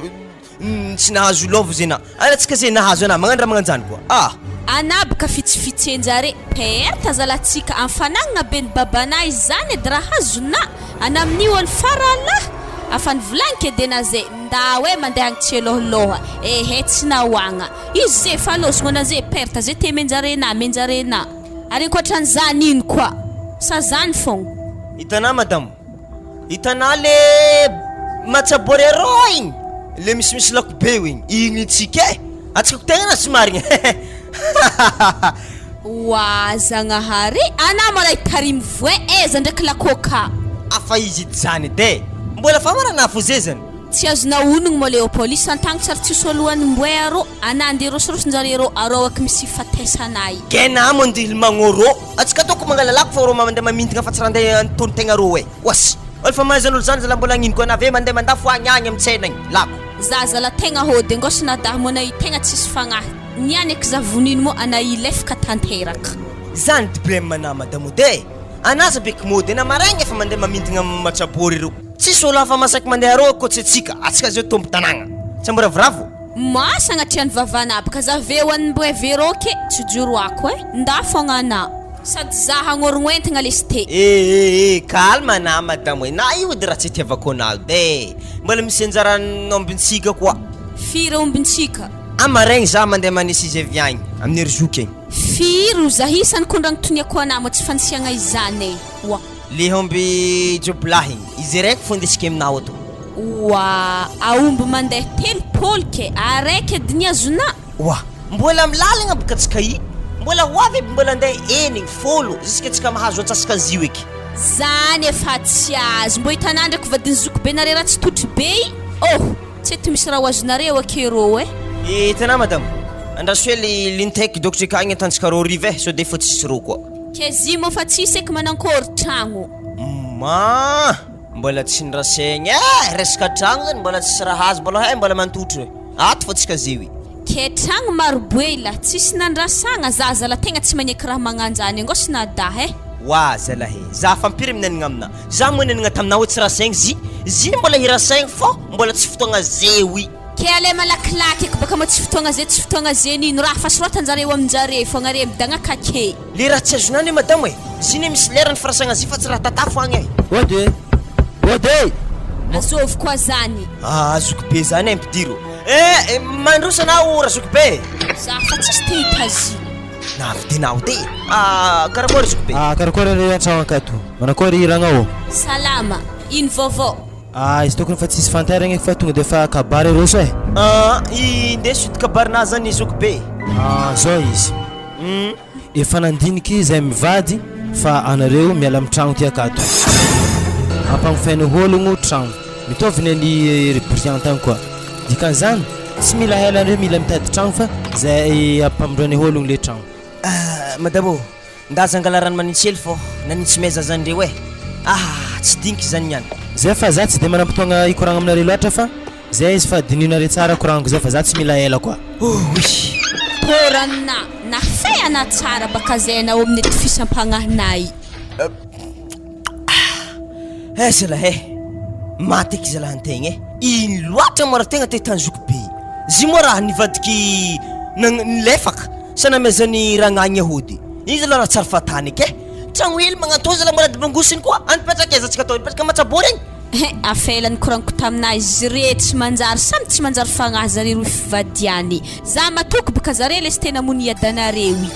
tsy nahazo lova zena. Alatsika ze nahazo ana magnandra magnanjany koa. Ah. Anabaka fitsifitsenjare perta zalatsika amfanagna ben babana izany edy raha hazona ana amin'ny olo farala afany volanky edena ze nda hoe mandeha agny tseloholoha ehe tsy nahoagna izy ze falosogno ana ze perta ze te menjarena ary ankoatran'izany ino koa sa zany fogna. Hitanao madame, hitanao le matsabory arô igny le misimisy lakobe igny igny tsika e atsika ko tegna sy marigny. Wa Zagnahary ana malay tarimy voe eza ndraiky lakoka afa izy zany de mbola fa marana fo zezany tsy azona onogno mo le polisy antagny tsara tsisy olohan'ny mboe arô anandy rosirosonjare rô arô ak misy fatesanay kena mondily magnoro atsika toko mangalalako fa rô mandeha mamintagna fa tsy randeha antony tegna rô e wasy olo fa mahazan'olo zany zala mbola agnino koa nave mandeha mandafo agny amin'ny tsena igny lako zazala tegna hody ngosina dah mona i tegna tsisy fagnahy niany ek zavonino mo ana ilefaka tanteraka zany problème na madame de anaza beky mody na maragny efa mandeha mamintagna matsabory rô tsisy olo hafa masaky mandeha rô kotsetsika atsika zao tombo tanagna tsy mboravoravo masagna triany vavanabaka zaveo an'ny mboe veroke tsy joroako e nda fogna ana sady zaha agnorogno entagna lesy te calme na madame e na io edy raha tsy tiavako anao de mbola misy anjarany ombintsika koa firy ombintsika amaregny za mandeha manisy izy avy agny amin'ny rizoky egny firy zahisany kondragny toniako anamo tsy fanisiagna izany e wa le homby joblahy izy raiky fo ndesika aminao ato wa aomby mandeha telopolo ke araiky edy ny azona wa mbola milalagna boka atsika i mbola hoavy mbola andeha enigny folo jusque atsika mahazo antsasaka zio eky zany efa tsy azo mbo hitanao ndraiky vadiny zoko be nare raha tsy totry be oh tsy eto misy raha azonareo akerô e hitanao madame andraso hoe lintaiky dokotry akagny atantsika rô rive so de fa tsisy rô koa ke zimo fa tsisy eky manankory tragno ma mbola tsy nirasaigny resaka tragno zany mbola tsisy raha azo mbola mbola mantotry ato fa tsika zewy ke tragno maroboe la tsisy nandrasagna zazala tegna tsy magneky raha magnanjany angosina dah e wa zalahy za fampiry minanagna amina za monenagna taminao hoe tsy rasaigny zy mbola hirasaigny fô mbola tsy fotoagna zewy ke ale malakilaky eky baka mo tsy fotoagna ze tsy fotoagna ze nino raha fa sorotanjareo aminjare fogna re midagna kake le raha tsy azonany e madame e ziny misy lerany farasagna zy fa tsy raha tatafo agny e ode azovy koa zany azoko be zany impidiro mandrosanao razoko be za fa tsisy te hitazy navidenao de karakory azoko be karakory re antragno akato manakory iragnao salama ino vovô izy tokony fa tsisy fanteragna eky fa tonga de fa kabary roso e indeso ity kabarina zany izoko be zao izy efa nandiniky zay mivady fa anareo miala amin'ny tragno ty akato ampagnofaina ologno tragno mitovy ny briantagny koa dikan'izany tsy mila hela andreo mila mitady tragno fa zay ampamindroany ologno le tragno madame ndaza angala rano manintsely fô nanitsy meza zany reo e tsy diniky zany niany zay fa za tsy de manampotoagna ikoragna aminare loatra fa zay izy fa dininare tsara koragnako zay fa za tsy mila ela koa porana nafay ana tsara baka zay anao amin'ny ety fisampagnahinay zalahy maty eky zalahantegna ino loatra mora tegna te tanzoko be zy moa raha nivadiky nilefaka sanamezany ragnagny ahody izy aloha raha tsara fatany eky tragno hely magnatô zala mbola dimangosiny koa anipetraka aiza atsika atao ipetraka matsabory egny afelany koraniko taminazy rehetra tsy manjary samy tsy manjary fagnahy zare roa fivadiany za matoko baka zare lesy tena mony adanareo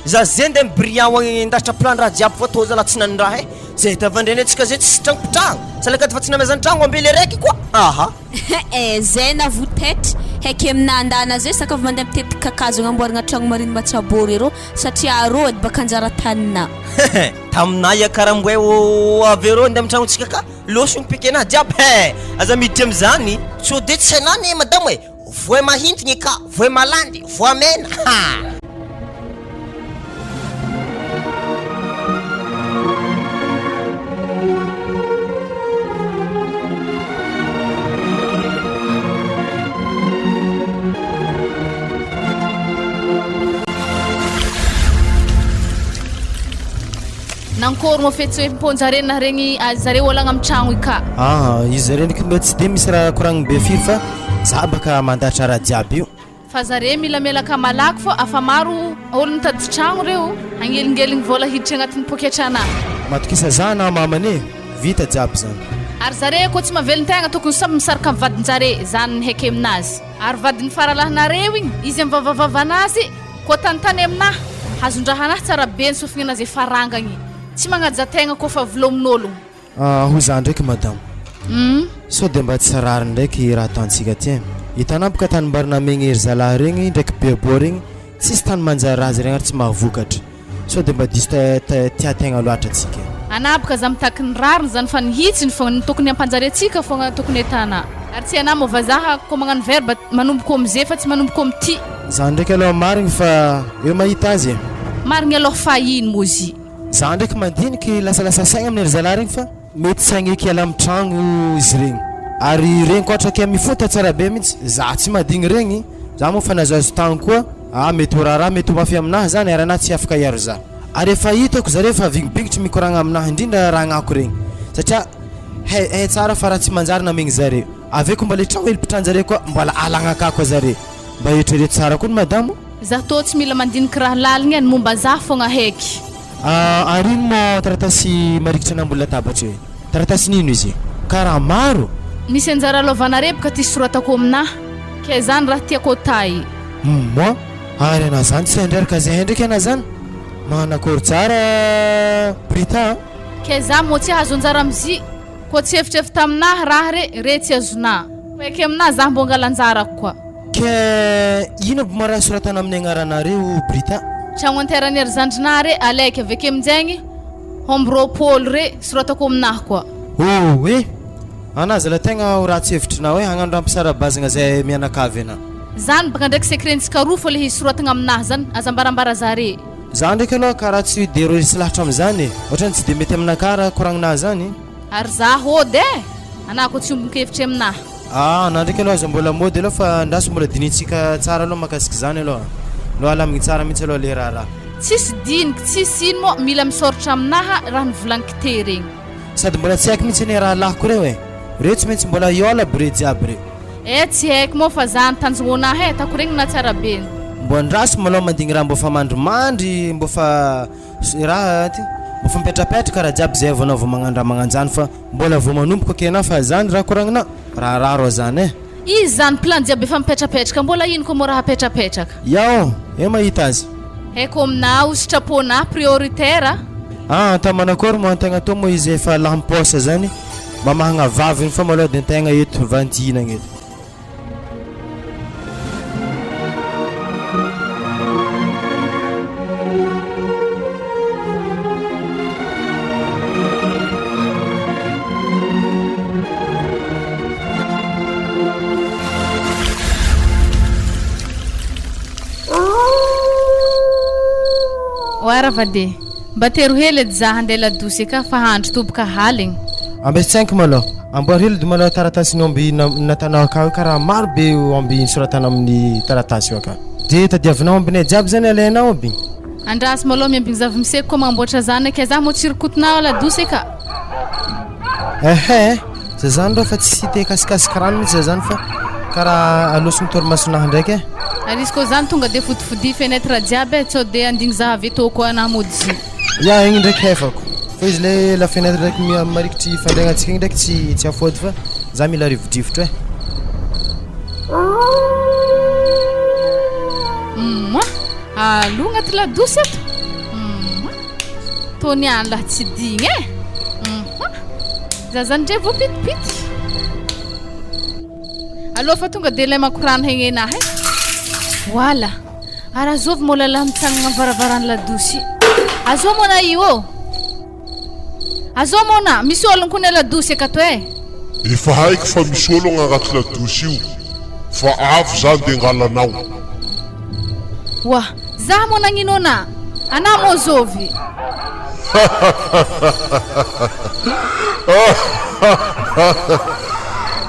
za zay nde brillant indatra plan raha jiaby fatao zala tsy nanindraha zay tavandreny atsika zay tsy tragnopitragno salakady fa tsy namezany tragno ambely araiky koa aha zay na votetry haiky aminandana zay sakafo mandeha mitety kakazo agnamboaragna tragno mariny matsabory rô satria arôdy baka anjara tanina tamina iakaramboe averô nde amy tragnotsika ka losony pikena jiaby aza miditra amizany so de tsy anany madamo voe mahintiny ka voe malandy voamena nankory mo fetsy mponjare na regny zare olagna am tragno ika izy reny mba tsy de misy raha koragny be firy fa za baka mandatra raha jiaby io fa zare mila melaka malaky fô afa maro olo mitady tragno reo agnelingeligny vola hiditra agnatin'ny poketra anahy matokisa za na mamane vita jiaby zany ary zare koa tsy mavelon-tegna tokony samy misaraka amin'ny vadin-jare zany ny haiky aminazy ary vadin'ny faralahinareo igny izy amin'ny vavavavanazy koa tanontany aminahy hazondrahanahy tsara be ny sofigna anazy efarangagny tsy magnaja tegna koa fa volomin'ologno ho za ndraiky madamo so de mba tsy rariny ndraiky raha ataontsika ty hitanao boka tany mbarina megnery zalahy regny ndraiky bebo regny tsisy tany manjary raha zay regny ary tsy mahavokatra so de mba diso tia tegna loatra atsika anabaka za mitaky ny rariny zany fa nihitsiny fogna ny tokony ampanjaretsika fogna tokony etana ary tsy anao movazaha koa magnano verba manomboko am'zay fa tsy manomboko am'ty za ndraiky aloha marigny fa eo mahita azy marigny aloha fa ino mozy za ndraiky mandiniky lasalasa saigna amin'ny ry zalahy regny fa mety saigna eky ala am'tragno izy regny ary regny koatrake mifota tsara be mihitsy za tsy madigny regny za moa fa nazazo tagno koa mety ho raharaha mety ho mafy aminahy zany ary anahy tsy afaka iaro za ary efa hitako zare fa vignibingitry mikoragna aminahy indrindra raha agnako regny satria hay tsara fa raha tsy manjary namegny zare aveko mbola tragno hely pitranjare koa mbola alagnaka koa zare mba eritrereto tsara koa ny madamo za tô tsy mila mandiniky raha laligny any momba za fogna haiky arino mo taratasy marikitra anambola tabatra hoe taratasy nino izy karaha maro misy anjara lovanare baka ty soratako aminahy ke zany raha tiako tay moi ary ana zany tsy andraraka zay ndraiky ana zany manakory tsara brita ke za mo tsy azo anjara amzy koa tsy efitrefy taminahy raha re tsy azonah koeky aminahy za mbo angala anjarako koa ke ino bo maraha soratana amin'ny agnaranareo brita tragno anterany ery zandrinah re alaiky aveke aminjegny hombropôlo re soratako aminahy koa anazy la tegna ho raha tsy hevitrinao hoe hagnano raha mpisarabazagna zay mianakaviana zany baka ndraiky secrentsika roa fa le izy soratagna aminahy zany aza mbarambara zare za ndraiky aloha karaha tsy dero sy lahatra am'zany ohatrany tsy de mety aminaka raha koragninahy zany ary za hody anah koa tsy ombon-kevitry aminahy anah ndraiky aloha aza mbola mody aloha fa ndaso mbola dinitsika tsara aloha makasiky zany aloha aloha alamigny tsara mihitsy aloha le raharaha tsisy diniky tsisy ino moa mila misoratra aminaha raha nivolagniko te regny sady mbola tsy haiko mihitsy ny raha lahiko reo reo tsy maintsy mbola iola bre jiaby reo tsy haiko moa fa za nitanjognonahy tako regny na tsara be mbo andraso maloha mandigny raha mbo fa mandrimandry mbo fa raha ty mbo fa mipetrapetraka raha jiaby zay vao magnano raha magnanjany fa mbola vao manomboka kena fa zany raha koragnina raha raro zany izy zany plan jiaby efa mipetrapetraka mbola ino koa moa raha petrapetraka yao mahita azy haiko aminah o sitraponah prioritaire tamanakory mo antegna to moa izy efa lamposa zany mba mahagna vaviny fa maloha de antegna eto vantinagna eto oara vade mba tero hely edy za handeha ladosy ka fa handro toboka haligny ambesitsainky maloha amboary hely dy maloha taratasy omby natanao akao karaha maro be omby soratana amin'ny taratasy io aka de tadiavinao ombinay jiaby zany alainao omby andrasy maloha miambigny zavamiseko koa magnamboatra zany ke za mo tsirikotonao ladosy ka za zany rô fa tsy te kasikasika rano mihitsy za zany fa karaha alosy mitorimasonahy ndraiky ary izy koa zany tonga de fodifody fenetre jiaby tsy de andigny za avy tô koa anah mody zy igny ndraiky hefako fa izy le la fenêtre ndraiky marikitry fandriagnatsika igny ndraiky tsy afody fa za mila rivodrivotra alo agnaty ladosy ato tony any laha tsy digny za zany ndray vo pitipity alô fa tonga de lay makorano hegnenahy voilà ara zovy mola la mitsagnana varavarany ladosy azo mona io azo mona misy olona kone ladosy akato efa haiko fa misy olona agnaty ladosy io fa avy zany de ngalanao wa za mona nginona ana mo zovy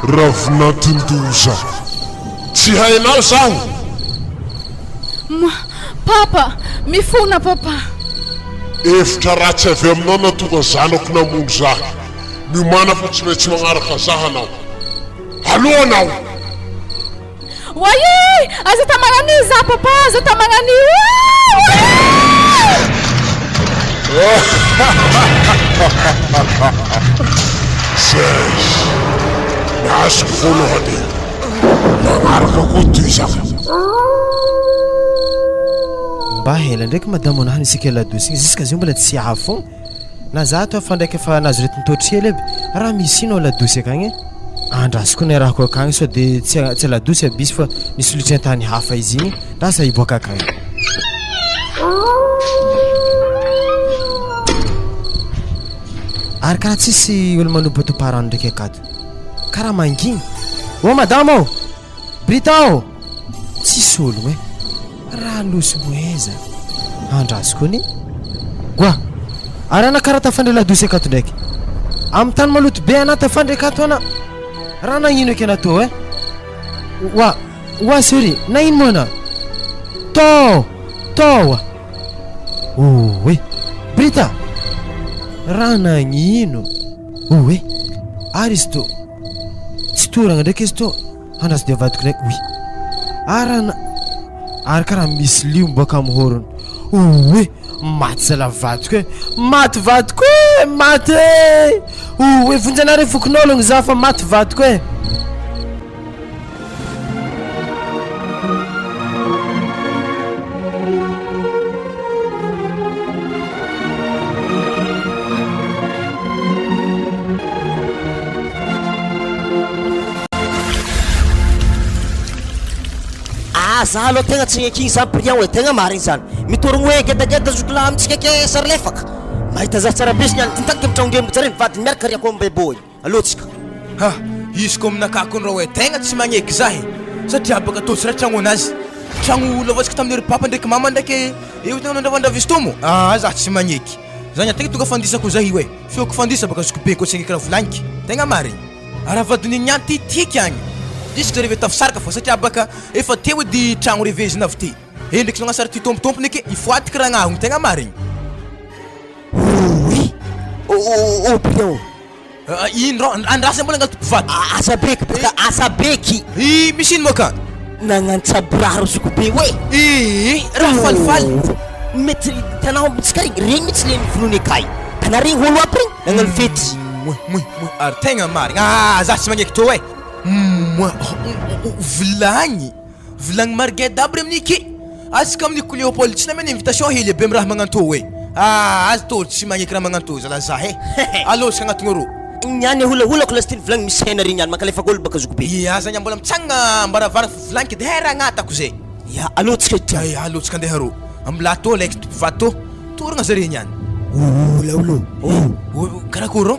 ravinantondoza tsy hainao zany papa mifona papa efitra ratsy avy aminao natonga zanako namono zaho miomana fa tsy maintsy magnaraka zaho anao alohanao waye aza tamagnani za papa aza tamagnani zay naazoko voalohany magnaraka koa toy zaho mba hela ndraiky madamo anahy nisika ladosy igny ziska zio mbola tsy avy fogna na za to afa ndraiky efa nazo retinitotry hely aby raha misy ino ladosy akagny andrasiko ny rahako akagny so de tsy ladosy abisy fa nisy lotry antany hafa izy igny rasa iboaka akagny ary karaha tsisy olo manompo toparano ndraiky akato karaha mangigny o madamo ao brita ao tsisy ologno raha losy boeza andrasiko ny goa ary ana karaha tafandre ladosy akato ndraiky amin'ny tany maloto be ana tafandre akato ana raha nagnino eky anatao wa seri nagnino moana to oe brita raha nagnino oe ary izy to tsy toragna ndraiky izy to andraso de avadiko ndraiky oy ary karaha misy lio mboka amin'ny horony oe maty zalavadiko maty vadiko maty oe vonjanare fokon'ologno za fa maty vadiko za aloha tegna tsy gnekigny zany brian hoe tegna marigny zany mitorogno hoe gedageda zokolahy amitsika ke sary lefaka mahita za tsara be signany tintaniky mitragnongembo jareny vadiny miaraka riako ambeboy alohatsika ha izy ko aminakako ny raha hoe tegna tsy magneky zahy satria baka tosy raha tragno anazy tragno lavatsika tamin'ery papa ndraiky mama ndraiky eo tegna nandravandravisy tomo za tsy magneky zany ategna tonga fandisako zahy hoe feoko fandisa baka zoko be ko tsy agneky raha volaniky tegna marigny raha vadiny niany tiky agny disque zareo tafisaraka fa satria baka efa teo edy tragno revezina avy ty ndraiky nagnasara ty tompotompony ake ifoatiky raha gnahogny tegna marigny brian ino ro andrasa mbola angaly tompovady asabeky baka asabeky misy ino moka nagnantsabraro zokobe hoe raha falifaly mety tanao ambitsika regny mitsy le nivolony akay tana regny olo aby regny nagnano fety ary tegna marigny za tsy magneky to vilagny marigeda aby re amin'ike azika amin'iko Léopold tsy namena invitation hely be amiraha magnanto hoe azy tôlo tsy magneky raha magnanto zala zah alosika agnatogna ro niany holaholako lastiny vilagny misy hena regny any makalefako olo baka zokobe zany mbola mitsagna mbaravara vilagniky de raha agnatako zay alotsika tia alotsika andeha ro amla to laiky tompovady to toragna zare niany laolo karakory ro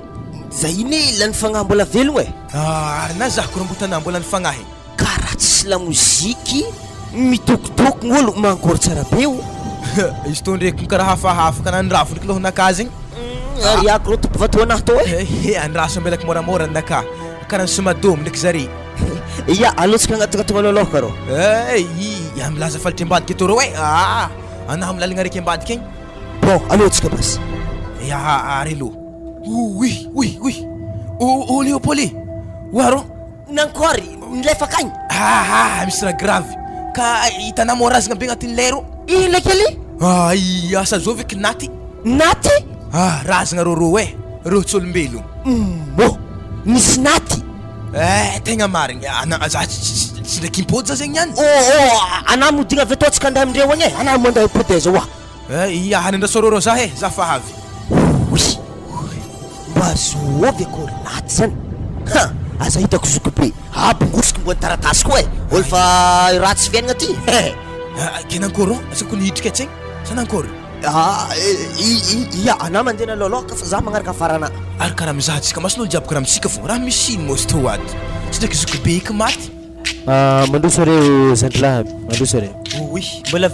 za iny lany fagnahy mbola velogno ary na zah koa rambotanah mbola ny fagnahy karaha tsisy lamoziky mitokotoko gn'olo mankory tsara be o izy to ndraiky karaha hafahafa ka nandrafo ndraiky lohonakazy igny ary ako ro tompovady anahy to andraso ambelaky moramora naka karaha ny somadomy ndraiky zare alotsika agnatignatonga loloka rô milaza falitry ambadiky to ro anahy milalagna raiky ambadiky igny bon alotsika basy ary aloha Léopold waro nankory nilefaka agny misy raha gravy ka hitanao morazagna be agnatin'ny lero ino kely asa zao veky naty Razagna roro rô tsy olombelogno. Mô misy naty. Tegna marigna za tsy ndraiky impôdy za zegny niany. Anao modigna avy atao tsika andeha amindreo agny anao mandeha hypothèse oa. Ia hanandrasa roro za za fa avy. Mba zovy akory naty zany. Aza hitako zoky be abongosiko mbony taratasy koa olo fa ratsy fiainagna ty. Kenankôry asa ko nihitrika tsigny sanankory. Ia anao mandeha loloka fa za magnaraka afarana. Ary karaha mizahatsika masin'olo jiaby karaha misika fô raha misy ino mos toaty tsy ndraiky zoky be eky maty. Mandroso reo zandrilahy mandroso reo. Oui mbola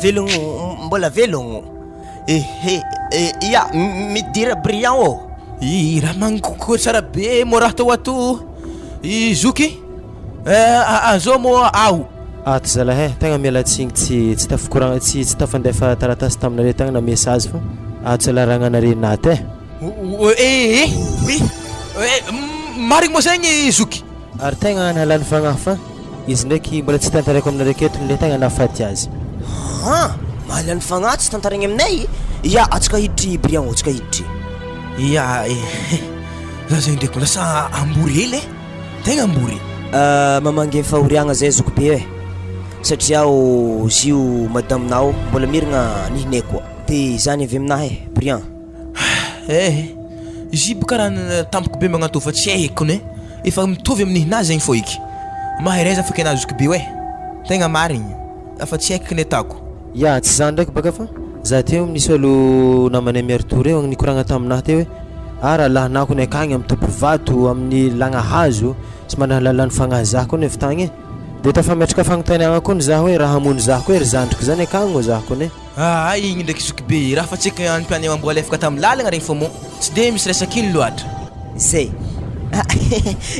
velogno. Ia midira brillant ô. Raha mankoko tsara be mo raha tao ato zoky azao mo ao. Ato zalahy tegna miala tsigny tsy tafikoragna tsy tafandefa taratasy taminareo tegna na message fa ato zalahy ragnanareo naty marigny mo zegny zoky. Ary tegna nahalany fagnahy fa izy ndraiky mbola tsy tantarako aminareo keto le tegna nafaty azy. Mahalany fagnahy tsy tantaragny aminay. Ia atsika hiditry brillant atsika hiditry. Ia za zegny ndraiky lasa ambory hely tegna ambory. Mamangy fahoriagna zay zoky be satria zio madaminao mbola miragna nihinay koa de zany avy aminahy brillant. Izy boka raha tampoko be magnatô fa tsy haiko ne efa mitovy amin'nihinazy zegny fô iky mahay raiza fa kenazy zoky be tegna marigny afa tsy haiko netako. Ya tsy zany ndraiky baka fa za teo nisy olo namanay miaritour eo nikoragna taminahy teo hoe raha lahinako ny akagny amin'ny topo vato amin'ny lagna hazo sy manahalalany fagnahy zah koa nefa tagny de tafametraka fagnotaniagna koa ny zah hoe raha hamono zah koa ry zandriko zany akagny mo zah koa ne. Igny ndraiky zoky be raha fa tsika anpiany amboa alefaka tamin'ny lalagna regny fô mo tsy de misy resakiny loatra zay.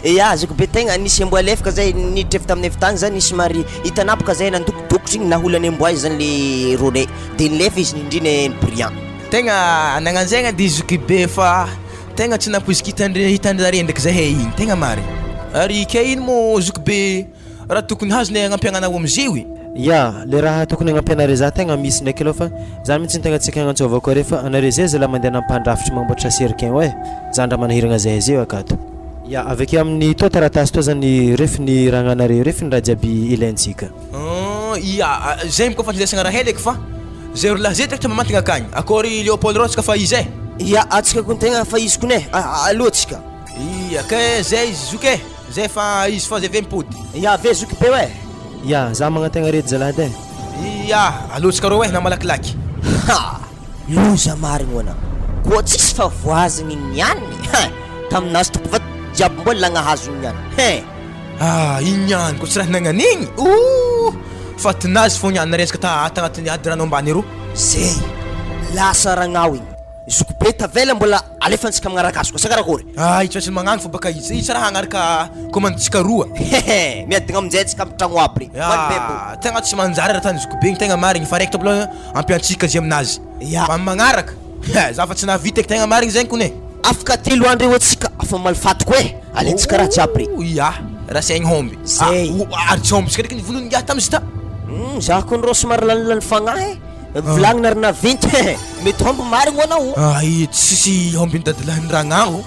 Ia zoky be tegna nisy amboa alefaka zay niditra efa tamin'ny efa tagny zany nisy mary hitanapaka zay nandokodokotry igny naholany amboa izy zany le ronay de nilefa izy nindriny brillant. Tegna nagnanzegna de zoky be fa tegna tsy nampoiziky hitandrare ndraiky zahay igny tegna marigny. Ary ke ino mo zoky be raha tokony hazonay agnampiagnanao amizay oe. Ya le raha tokony agnampianare za tegna misy ndraiky aloha fa zany mihitsy tegna tsika agnantsova koa refa anare zay zala mandeha nampandrafitra mamboatra serquin zany raha manahiragna zahay zay akato. Ya aveke amin'ny to taratasy to zany refiny ragnanareo refiny raha jiaby ilaintsika. Ia zay mikoa fandraisagna raha hely eky fa zay ro laha zay direkta mamantigna akagny akory Léopold rô tsika fa izy Ia atsika koa tegna fa izy koa ne alohatsika. Ia ke zay izy zoky zay fa izy fa zay ve mipody. Ia ve zoky be Ya za magnategna redy zalahy Ia alohatsika rô na malakilaky. Loza marigny hoana koa tsisy fa voaziny niany taminazy topo va jiaby mbola lagna hazo niany. Igny niany ko tsy raha nagnan'igny fa tinazy fô niany naresaka tagnatin'ny ady rano ambany ro zay lasa ragnao igny zoky be tavela mbola alefantsika magnaraka azy koa sa karakory. Itsoatry magnano fô baka izy tsy raha hagnaraka komanditsika roa miadigna aminjay tsika amin'ny tragno aby tegna tsy manjary raha tany zoky be igny tegna marigny fa raiky tabla ampiantsika azy aminazy fa magnaraka za fa tsy nahavita eky tegna marigny zegny koa ne afaka 3 andro eo atsika afa malifaty koa alentsika raha jiaby ia raha saigny homby ary tsy homby tsika ndraiky nivonony ngiahy tamizy ta za koa nirô somary lanilany fagnahy vilagna ary navinty mety homby marigny anao tsisy homby nidadilahiny ragnao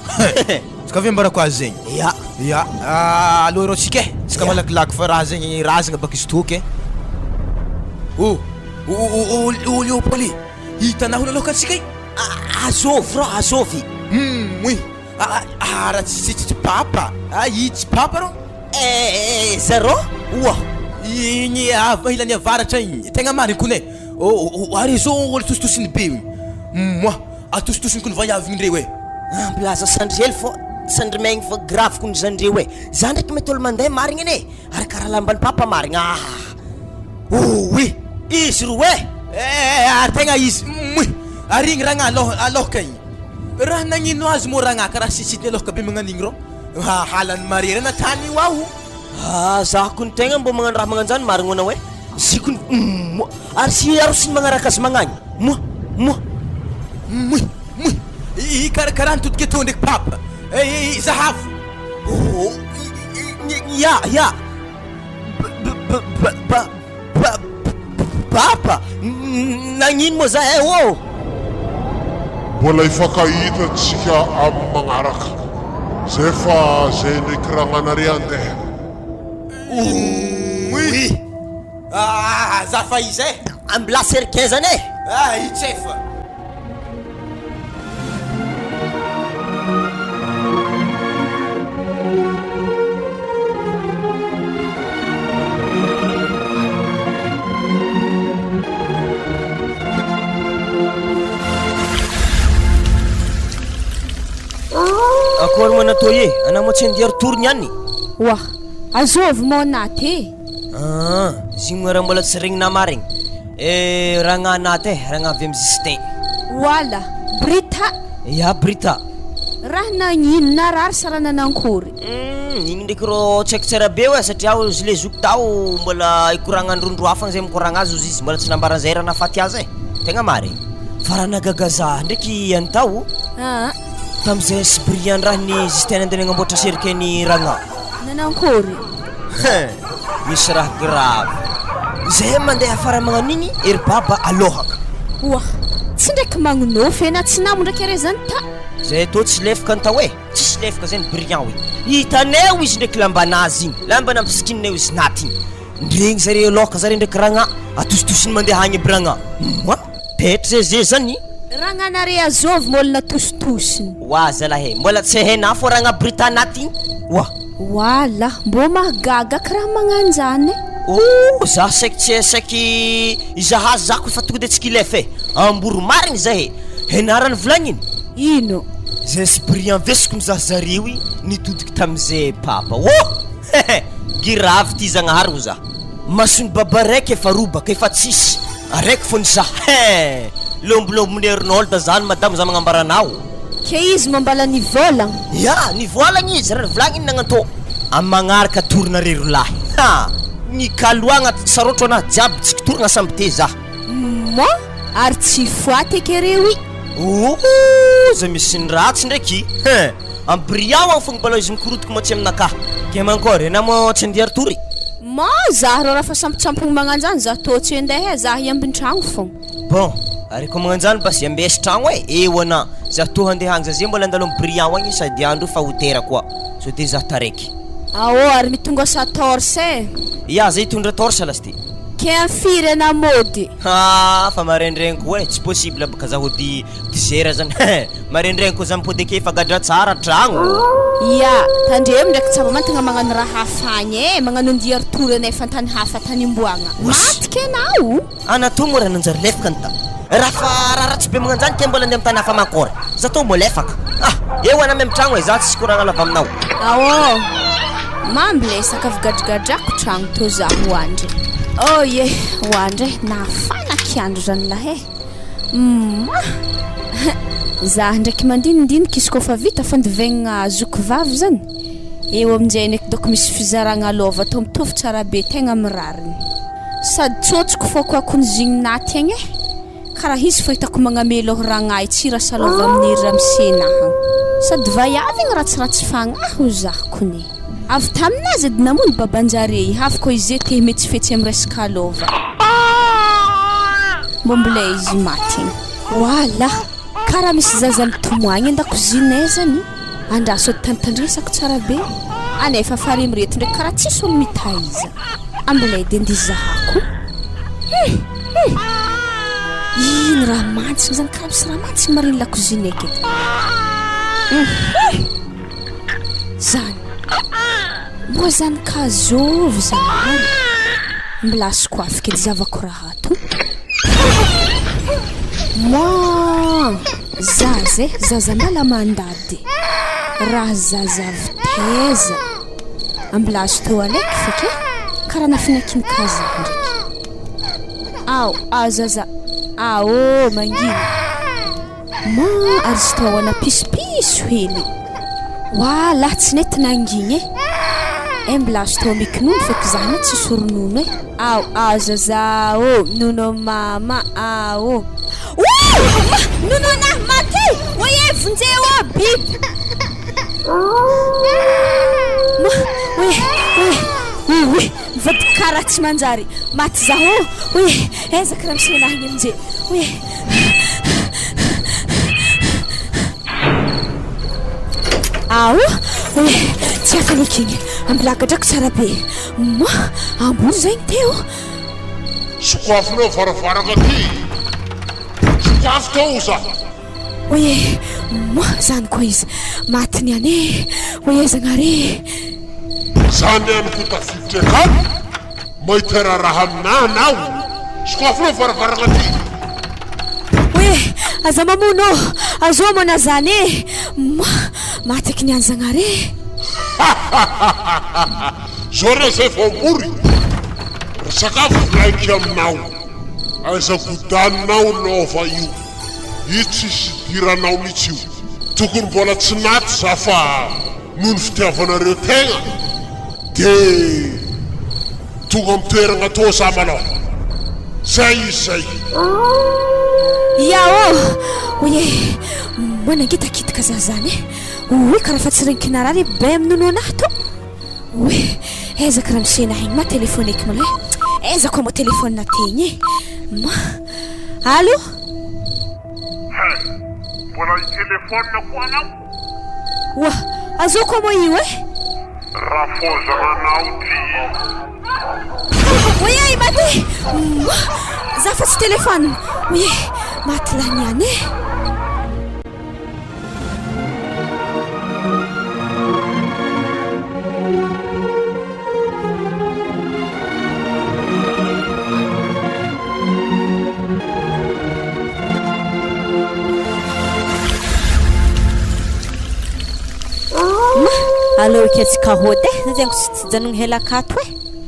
tsika ave mbarako azy zegny ia aloha rô tsika tsika malakilaky fa raha zegny razagna baka izy toky Léopoly hitanao aloka atsika azovy rô azovy raha tsy papa tsy papa rô zarô oa igny hilany avaratra igny tegna marigny koa ne ary zao olo tositosiny be igny atositosiny ko ny vaiavy igny ndreo mpilaza sandriely fô sandrimaigny fa grave ko ny zandreo za ndraiky mety olo mandeha marigny ane ary karaha lambany papa marigny izy ro ary tegna izy ary igny ragna alohaka igny raha nagnino azy mo ragna karaha sisitiny alohaka be magnan'igny ro halany marera na tany io aho za ko ny tegna mbo magnano raha magnanjany marigny anao ziko ary sy arosiny magnaraka azy magnagny karaha nitodika atao ndraiky papa zahavo ya papa nagnino mo za mbola ifankahitatsika amin'ny magnaraka zay fa zay ndraiky ragnanare andeha. Oui. Za fa izy e ambola serkezany e. Itsefa. Akory manatao e, anao mo tsy andiary torony any. Wah, azovy mo anaty e. Zigny raha mbola tsy regnina marigny. Ragna anaty ragna avy amin'ny Justin. Wala, Brita. Ya Brita. Raha nagnino na rary sarana nankory. Igny ndraiky rô tsy haiko tsara be hoe satria izy le zoko tao mbola ikoragna androndro hafa zay mikoragna azy izy mbola tsy nambaran'izay raha nafaty azy e. Tegna marigny. Fa raha nagagaza ndraiky antao tam'izay sy brillant raha ny Justin andeha nagnamboatra serikeny ragna. Nanankory. Misy raha grave. Zay mandeha afara magnan'igny ery baba alohaka. Wah, tsy ndraiky magnonofy ena tsy namo ndraiky are zany ta. Zay tô tsy lefaka antao hoe tsisy lefaka zay ny brillant hoe hitaneo izy ndraiky lambanazy igny lambana ampisikinineho izy naty ndregny zare alohaka zare ndraiky ragna atositosiny mandeha agny aby ragna petra zay zany ragnanare azovy molona tositosiny. Wa zalahy mbola tsy hainao fô ragna Brita naty igny. Wala, mbo mahagaga karaha magnanjany. Za saiky tsy saiky izahazy zako fa tonga de tsy kilefa e amboro marigny zahe henarany volagniny. Ino? Zay sy brillant vesiko mizaha zareo i nitodiky tam'izay papa. Giravy ty zagnahary za. Masony baba raiky efa robaka efa tsisy. Araiky fô nizaha. Lombolombo minerin'olda zany madamo za magnambaranao. Ke izy mambala nivolagna. Ya, nivolagna izy raha volagniny nagnantô. Amin'ny magnaraka torona rero lahy. Ny kaloagna sarotro anahy jiaby tsy kitoragna samby te za. Mo? Ary tsy foaty ekereo i. Za misy ny ratsy ndraiky. Amin'ny brillant agny fogna mbola izy mikorotoka moa tsy aminakahy. Ke mankory anao mo tsy andiary tory. Ma za raha fa sampitsampogny magnanjany za tô tsy andeha za hiambin-tragno fogna. Bon, ary koa magnanjany bas hiambesy tragno e. Eo ana za tô handeha agny za zay mbola andalo amin'ny brillant agny sady andro fa hotera koa. So de za taraiky. Ary mitonga sa torse. Ya, zay tondra torse lasty. Ke amfiry ana mody. Fa marendraigny koa e, tsy possible baka za hody tizera zany. Marendraigny koa za mipody ake fa gadra tsara tragno. Ya, tandremo ndraiky tsaba mantegna magnano raha hafagny e, magnano ndiary tory anay fa tany hafa tany imboagna. Matika anao. Anatô mo raha nanjary lefaka anta. Raha fa raha ratsy be magnanjany ke mbola andeha amin'ny tany hafa mankory. Za tô mo lefaka. Eo ana amin'ny tragno e, za tsy koragna lava aminao. Mamblesaka avy gadragadrako tragno tô za hoandry. Ye, hoandry nafanaky andro zany lahy za ndraiky mandinindiniky izy koa fa vita fandivegnana zoko vavy zany. Eo aminjay ndraiky doko misy fizaragna lova tô mitovy tsara be tegna mirariny. Sady tsotsoko fô koa konizigny naty agny e. Karaha izy fa hitako magnamelo ragnahy tsy rasa lova amin'ny ramsenaha. Sady vaiavy igny ratsiratsy fagnahy zahakony. Avy taminazy edy namono babanjare havy koa izy te mety fetsy amin'ny resaka lova. Momble izy maty. Wala, karaha misy zaza mitomoagny an-dakozinay zany. Andraso tantandresako tsara be. Anefa Affairam reto ndraiky karaha tsisy olo mitaiza. Ambelay de ndizahako. Ino raha mantsiny zany karaha misy raha mantsiny mariny lakozinay keto. Zany. Mbo zany kazovy zany. Mbilasiko afaka edy zavako raha to. Mo zaza mala mandady. Raha zaza viteza. Ambilaso to alaiky feky karaha nafinakiny kaza ndraiky. Zaza. Mangino. Mo ary sy to ana pisopiso hely. Wala tsy nety nangigny e. Emblash to miknono feky zahana tsisy ronono e. Zaza nono mama nono anahy maty oye vonjeo biby mivady karaha tsy manjary maty zaho ezaka raha misy anahy igny aminjay ao hoe tsy afanaky igny ambilakadrako tsara be ma ambony zegny teo sokafinao varavaraka ty sokafy tao za hoe ma zany koa izy matiny ane hoe zagnare zany any ko tafiditra akany mahitera raha aminanao sokafinao varavaraka ty hoe aza mamono azo amona zany ma matiky ny any zagnare zao re zay vaomory ry sakafo volaiky aminao aiza godaninao lova io io tsisy diranao mihitsy io tokony mbola tsy naty za fa noho ny fitiavanareo tegna de tonga amy toeragna to za malao zay izy zay iao hoe manangitakitaka za zany hoe karaha fa tsy renkinarary be aminono anahy to hoe ezaka raha misena igny ma telefone eky mala ezako mo telefone tegny ma allo mbola i telefone koa anao wa azoko mo io e raha fozagnanao ty hoe ay maty za fa tsy telefone hoe maty lany any e allo iketsika hody e zegny tsy janogny helakato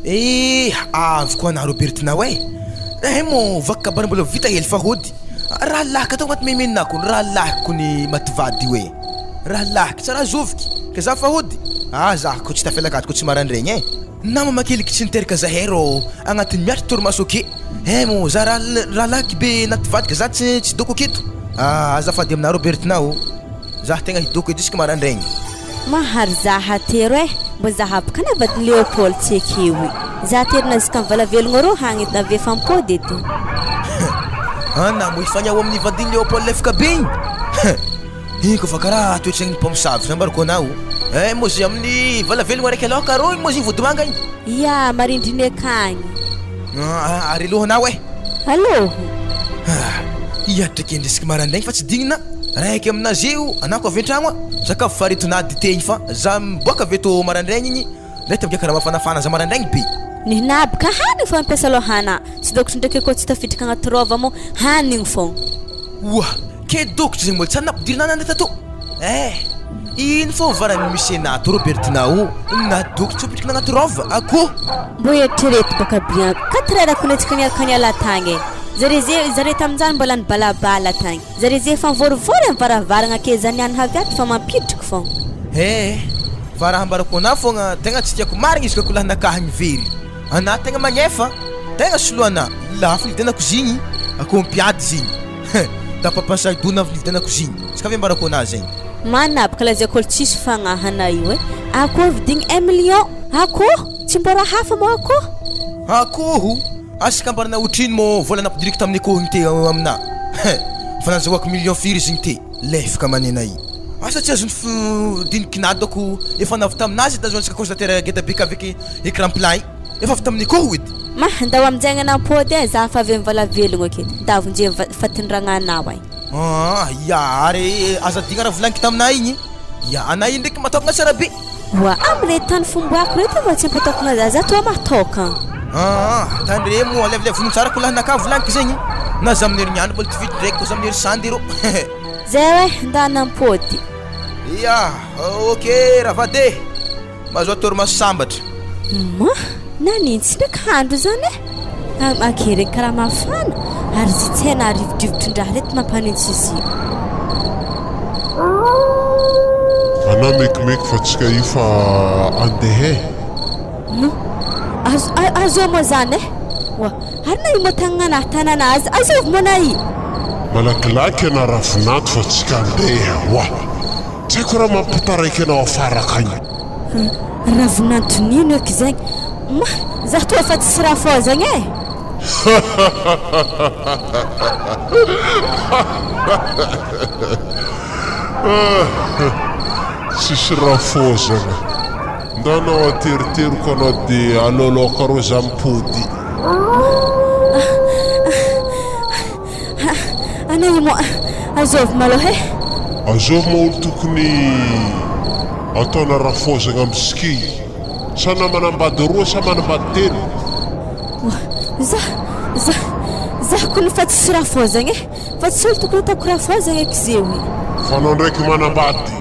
e avy koa anah Robertinao e mo vakabana mbola vita hely fa hody raha lahaka atao maty memenina kony raha lahako ny mativady io e raha lahaka tsara zoviky ka za fa hody za ko tsy tafelakato ko tsy marandregny e nama makeliky tsy niteraka zahay rô agnatin'ny miatra torimaso ake mo za raha lahaky be nativady ka za tsy doko aketo azafady aminah Robertinao za tegna hidoko edy isaka marandregny mahary zaha tero e mbo zaha baka navadiny Léopold tsy ekeo za tery nazika mivalavelogno rô hagny nave fampody edy na mo ifagnaho amin'ny vadiny Léopold lefaka be igny igny kofa karaha toetragny mpamosavy nambarako anao mo zy amin'ny valavelogno araiky aloha karô igny mo zy vodimanga igny ia marindriny akagny ary alohanao e allo iatraky ndresika marandraigny fa tsy dignina raiky aminazy io anako avy an-tragno sakafo faretonah dite igny fa za miboaka avy eto marandraigny igny leta migaka raha mafanafana za marandraigny be ninabaka hanigny fa mampiasa lohana tsy dokotry ndraiky koa tsy tafidrika agnaty rova mo hanigny fogna wa ke dokotry zegny mbola tsy anapidirina anany tato ino fô varany misy anato Robertinao na dokotry tsy apidrika agnaty rova akoho mbo eritrereto baka bien 4 heures konetsika kaniala tagny zare tamin'izany mbola ny balabala tagny zare ze efa mivorivory amin'ny varavaragna ake zany any haviaty fa mampidriky fogna fa raha ambarako anah fogna tegna tsy tiako marigny izy kako lahanakahagny very anah tegna magnefa tegna soloana lafo lividianako zigny akoho mpiady zigny tapapasagdona avy lividianako zigny tsy ka ve ambarako anah zegny manabaka lazaiko olo tsisy fagnahana io e akoho vidigny 1 million akoho tsy mbora hafa mo akoho asika ambarana otrino mo vola napidiriko tamin'ny akoho igny te aminah fa nazahoako million firy izy igny te lefaka manena io asa tsy azony dinikinado ako efa navy taminazy tazoantsika constatera geda beka aveky écran plat efa avy tamin'ny akoho edy ma ndao amin'izegny anampody e za fa avy mivalavelogno aketo davonje fatindragnanao ay ary aza digna raha volagniko taminah igny anah iny ndraiky matokagna tsara be wa amire tany fomboako reto mba tsy ampatokagna za toa matoka tandre mo alevlevono tsara ko lahanaka volagniko zegny na za amin'ny herignandro mbola tividy ndraiky ko za amin'ny hery sandy rô zay nda nampody ok ravade mazo atorymaso sambatra nanintsy ndraiky handro zany e akeregny karaha mafana ary zy tsy haina arivodrivotrindraha reto mampanitsy izy anah mekimeky fa tsika io fa andehe azo mo zany e wa ary na io mo tagnanahy tanana azy azovy mona i malakilaky ana ravinato fa tsika andeha wa tsy haiko raha mampitaraiky anao afara akagny ravinantonino eky zegny za toa fa tsisy raha fô zegny e Sisy rafozana. Ndanao ateriteriko anao dia aloloaka ro za mipody. Anay mo azov maloha e. Azov mo olo tokony ataona rafozana amin'ny ski. Sa manambady roa sa manambady telo. Za kun fa tsy rafozana e. Fa tsy olo tokony ataoko rafozana eky zeo. Fa anao ndraiky manambady.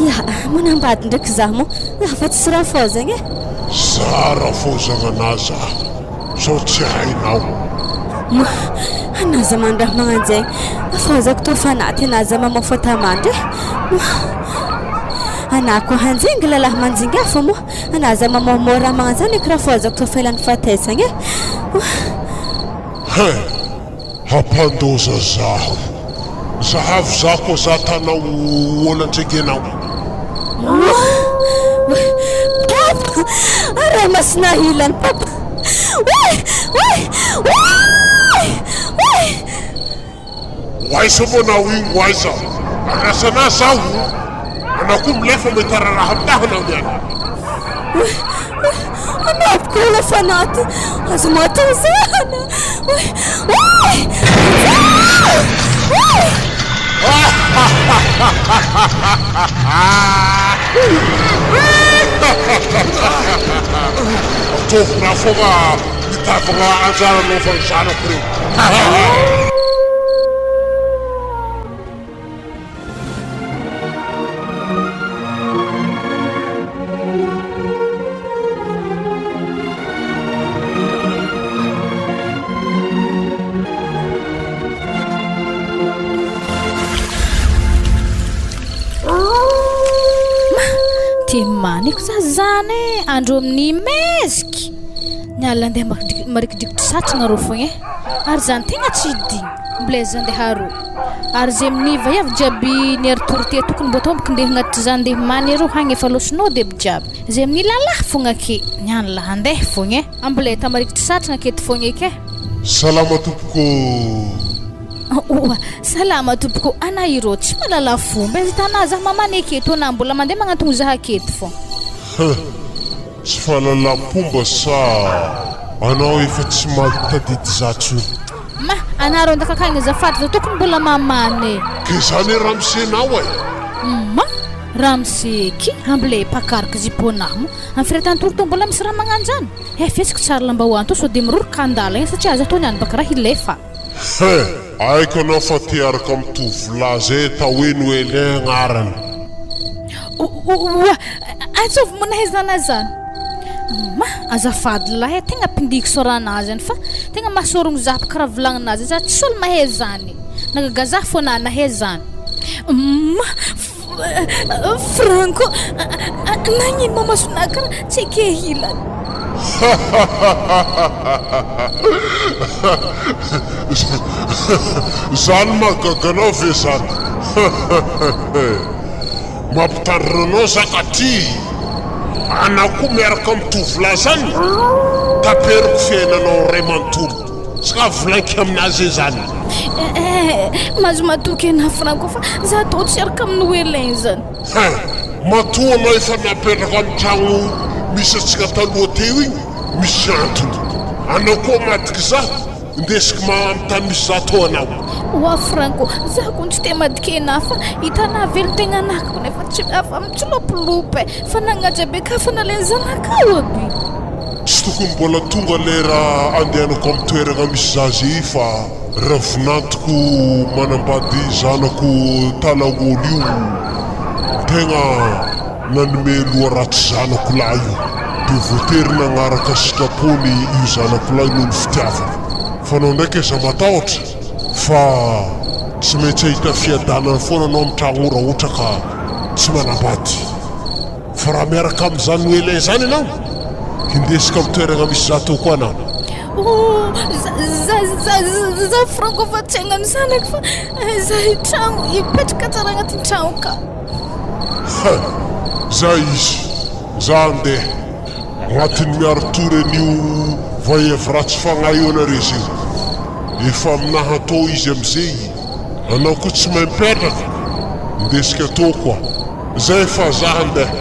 Ya, manambady ndraiky za mo. Za fa tsy rafozana e. Za rafozana anaza. Sao tsy hainao. Anaza mandraha magnanjegny. Afazako to fanaty anaza mamafa tamandry. Anako hanjingy lalahy manjingy afa mo. Anaza mamamora magnanzany eky rafozako to failany fatesagny e. Hampandoza zaho. Zahavy za koa za tanao olan-tregenao. Papa! Aray masina hilany papa. Waiza mo nao igny waiza. Anasana zaho. Anako milefa metara raha aminahanao niany. Anapoko la fanaty. Azo matozana. Tofona fogna mitavagna anjara lovan'ny zanako reo. Maniko zazany andro amin'ny meziky niala andeha marikidrikitry satrana ro fogna e ary zany tegna tsy hidigny mbola izy andeha aro ary zay miniva avy jiaby niary torité tokony mbo tomboky ndeha agnatitry zany ndeha many aro hagny efa losinao deby jiaby zay amin'ny lalahy fogna ake niany laha andeha fogna e ambola ta marikitry satrana aketo fogna eky e. Salama tompoko. Salama tompoko ana irô tsy malala fomba izy tana za mamany aketo na mbola mandeha magnantogno za aketo fo. Tsy fahalalam-pomba sa anao efa tsy mahitadidy zatsony. Ma anareo ndakakagny azafady fa tokony mbola mamany. Ke zany ramsenao e. Ma ramseky amble pakaraka ziponamo amin'ny firetan-toro to mbola misy raha magnanjany fesiko tsara lambahoany to so dia miroroka andala igny satria aza tony any baka raha ilefa. Aiko anao fa tiaraka mitovy zay tao hoe Noelin agnarany. Atsovy monahezana zany. Ma azafady lahy tegna pindiko soranazy any fa tegna mahasorogno za karaha volagninazy za tsy solo mahay zany nagagaza fo na nahay zany. Franco nagnino mamasona karaha tsy ke hilany. Zany mahagaganao ve zany. Mampitandrinanao zakaty. Anako miaraka mitovy zany taperiko fiainanao ray manontolo tsy ka volanky aminazy zany. Mazo matoky ana Franco fa za tô tsy araka amin'ny Noelin zany. Matoa anao efa napetraka amin'ny tragno misy atsika taloha teo igny misy antony. Anao koa madiky za ndesiko mamitany misy za to anao. Wa Franco za ko tsy te madiky ana fa hitana velo tegna anako nefa tsy afa mitsilopilopy fa nagnaja be ka fa naleny zanakao aby. Tsy tokony mbola tonga lera andehanako amin'ny toerana misy zazy io fa ravinantoko manambady zanako talagn'olo io tegna nanome loha ratsy zanako lahy io dia voatery nagnaraka sikapony io zanako lahy noho ny fitiavana. Fa anao ndraiky eza matahotra fa tsy maintsy ahita fiadanana foana anao amin'ny tragno raha ohatra ka tsy manambady. Fa raha miaraka amin'izany Noelin zany ianao hindesika amin'ny toerana misy za tao koa anao. Za Franco fa tsy hagnano zanako fa za tragno hipetraka tsara agnatin'ny tragno ka. Za izy za andeha agnatin'ny miaro toren'io voyevy ratsy fagnahy io anareo io efa aminaha tao izy amizay anao koa tsy mahay mipetraka ndesika tao koa zay fa zaho ndeha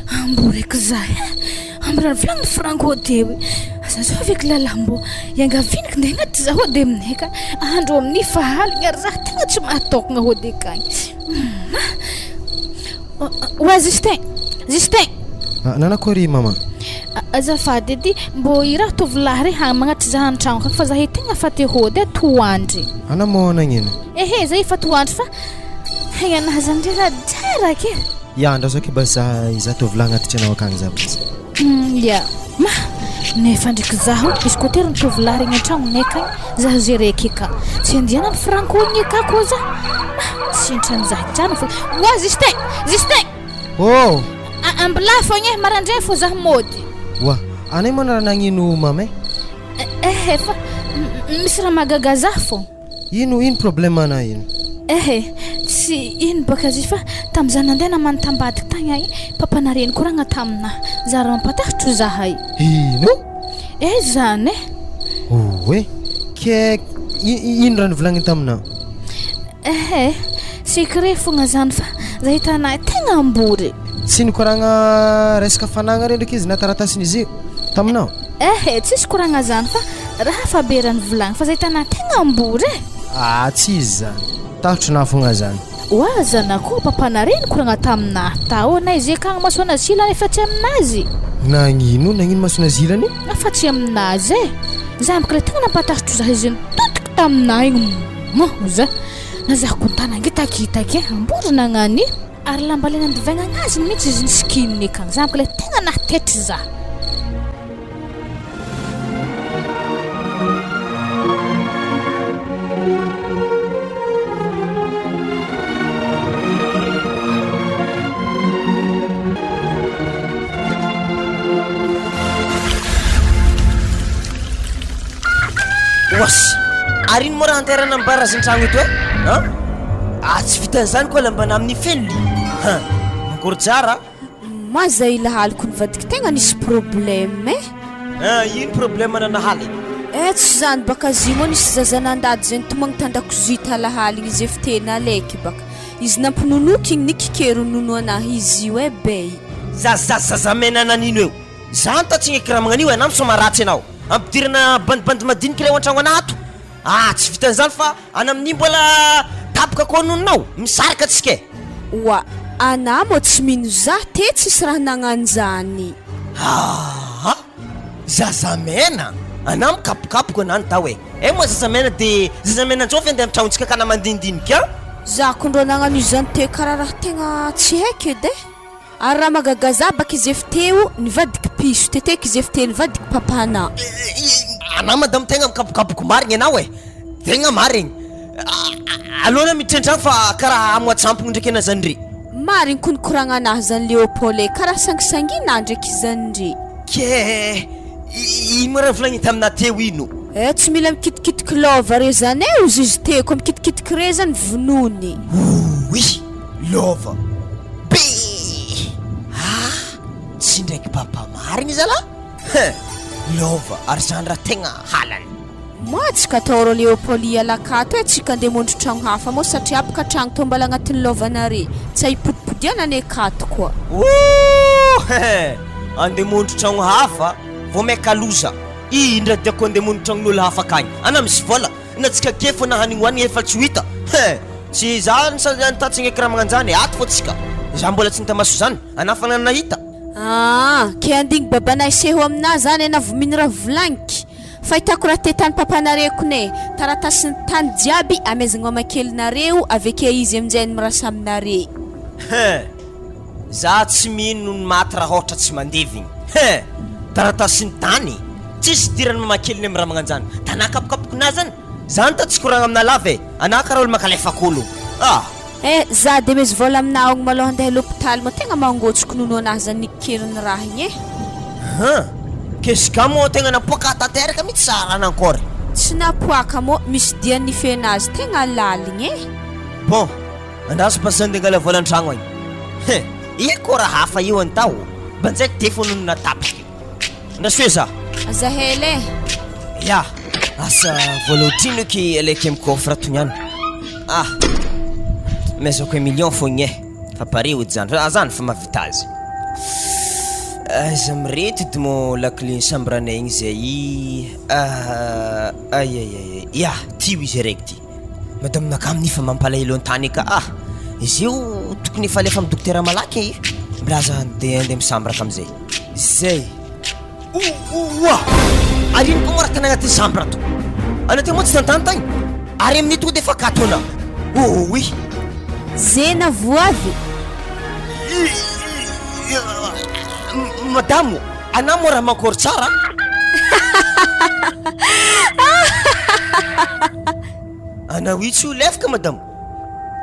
amboreko zahy ambrany volagny franco ode hoe azazo avec lalambo iangaviniko nde agnaty zaho ode aminay ka andro amin'ny fahaligny ary zaho tegna tsy mahatokagna ode kagny oa Justin nanakory mama azafady edy mbo iraha tovolahy re magnaty zaho an-tragno kako fa zahay tegna faty hody atoandry anamonagnino ehe zay fa toandry fa hagnanazy andre raha tsara ke andra zao ke ba za tovolahy agnaty tranao akagny zavatra ya ma nefa ndraiky zaho izy koa tery nitovolahy regny an-tragnonay kagny zaho zay raiky ka tsy andiana ny francogne ka koa za sintrany zaho tsara fa oa Justin ambila fogna marandray fo zaho mody wa anay mana raha nagnino mama fa misy raha magaga zaho fo ino problème ana ino tsy ino baka zy fa tam'izany nandeha namanontambadiky tagny ay papanareny koragna taminahy za raha mampatahotro zahay ino zany oe ke ino raha nivolagniny taminao secret fogna zany fa za hitanahy tegna ambory tsy nikoragna resaka fanagna re ndraiky izy na taratasiny izy io taminao tsisy koragna zany fa raha faberany volagny fa za hitanahy tegna ambory tsy izy zany tahotro na fogna zany oa zanako papanareny koragna taminahy tao na izy akagny masoana zilany efa tsy aminazy nagnino masoana zilany afa tsy aminazy za mbokale tegna nampatahotro za izy nitotiky taminahy igny za na zaho kontana ngitakitaky ambory nagnany ary lamba lena ndivagna agnazy mihitsy izy niskininy akagny za mbokale tegna natetry za wasy ary ino moa raha anterana ambaraziny tragno ito tsy vitan'izany koa lambana amin'ny fenony mankory tsara ma zay lahaliko nivadiky tegna nisy problème ino problème nanahaly tsy zany baka zy moa nisy zazanandady zay nitomagny tan-dakozia talahaligny izy efa tena alaiky baka izy nampinonoky igny nikikery nono anahy izy io bey zazamenananino eo zany ta tsy gneky raha magnanio anao somaratsy anao ampidirana bandibandy madiniky le ao an-tragno anato tsy vitan'izany fa ana amin'ny mbola tapoka koa nononao misaraka atsika oa ana moa tsy mino za te tsisy raha nagnano zany zazamena ana mikapokapoka anany tao moa zazamena de zazamena antsofy andeha mitragnontsika kana mandinidinika za kondro nagnano izy zany te karaha raha tegna tsy haiko edy ary raha magagaza baka izy efa teo nivadiky piso teteky izy efa teo nivadiky papana ana madamo tegna mikapokapoko marigny anao tegna marigny aloana mitrendragno fa karaha amoatsampogny ndraiky ana zany ry marigny konokoragna anahy zany Léopold karaha sangisangina ndraiky zany ry ke ino raha volagny tamina teo ino tsy mila mikitikitiky lova re zany ozy izy teko mikitikitiky re zany vonony lova be tsy ndraiky papa marigny zala lova ary zany raha tegna halany matsika ataoro Léopold ialakato tsika andeha mondro tragno hafa moa satria apaka tragno to mbala agnatin'ny lovanare tsy ahipodipodiana any akato koa andeha mondro tragno hafa vo maikaloza indra diako andeha mondro tragnon'olo hafa akagny ana misy vola na tsika ke fo nahanigny hoanigny efa tsy ho hita tsy zany ntatsy gneky raha magnanjany ato fo tsika za mbola tsy nitamaso zany ana fa nanahita ke andigny babanahy seho aminahy zany ana vominy raha volagniky fahitako raha te tany papanareko ne taratasiny tany jiaby amezagna mamakelinareo aveke izy aminjay mirasa aminare za tsy mino ny maty raha ohatra tsy mandevigny taratasiny tany tsisy dirany mamakeliny amin'ny raha magnanjany tanà kapokapokona zany zany ta tsy koragna amina lava ana karaha olo makalefakolo za de mezy vola aminah ogny maloha andeha l'hôpital moa tegna mangotsoko nono anahy zany nikeriny raha igny kesika moa tegna napoaka tanteraka mihitsy sarana ankôry tsy napoaka moa misy dia nifenazy tegna laligny bon andraso pasandengala volan-tragno agny ino koa raha hafa io antao mba ndraiky telefoniny natapaky andraso hoe za azahely ya asa voalohatrino ky alaiky amin'ny coffre toniany maizako 1 million fogny fa pare ody zany fa mavita azy izy miretody mo lakile sambranay igny zay ya tio izy araiky ty madame nakamy fa mampalahelo antany ka izy io tokony efa alefa amin'ny dokotera malaky milaza andeha misambraka amizay zay oa arino koa maraka nagnaty sambra to anateo moa tsy tantany tagny ary amin'ny to defa katona oui zena voavy madamo ana mo raha mankory tsara ana wi tsy ho lefaka madamo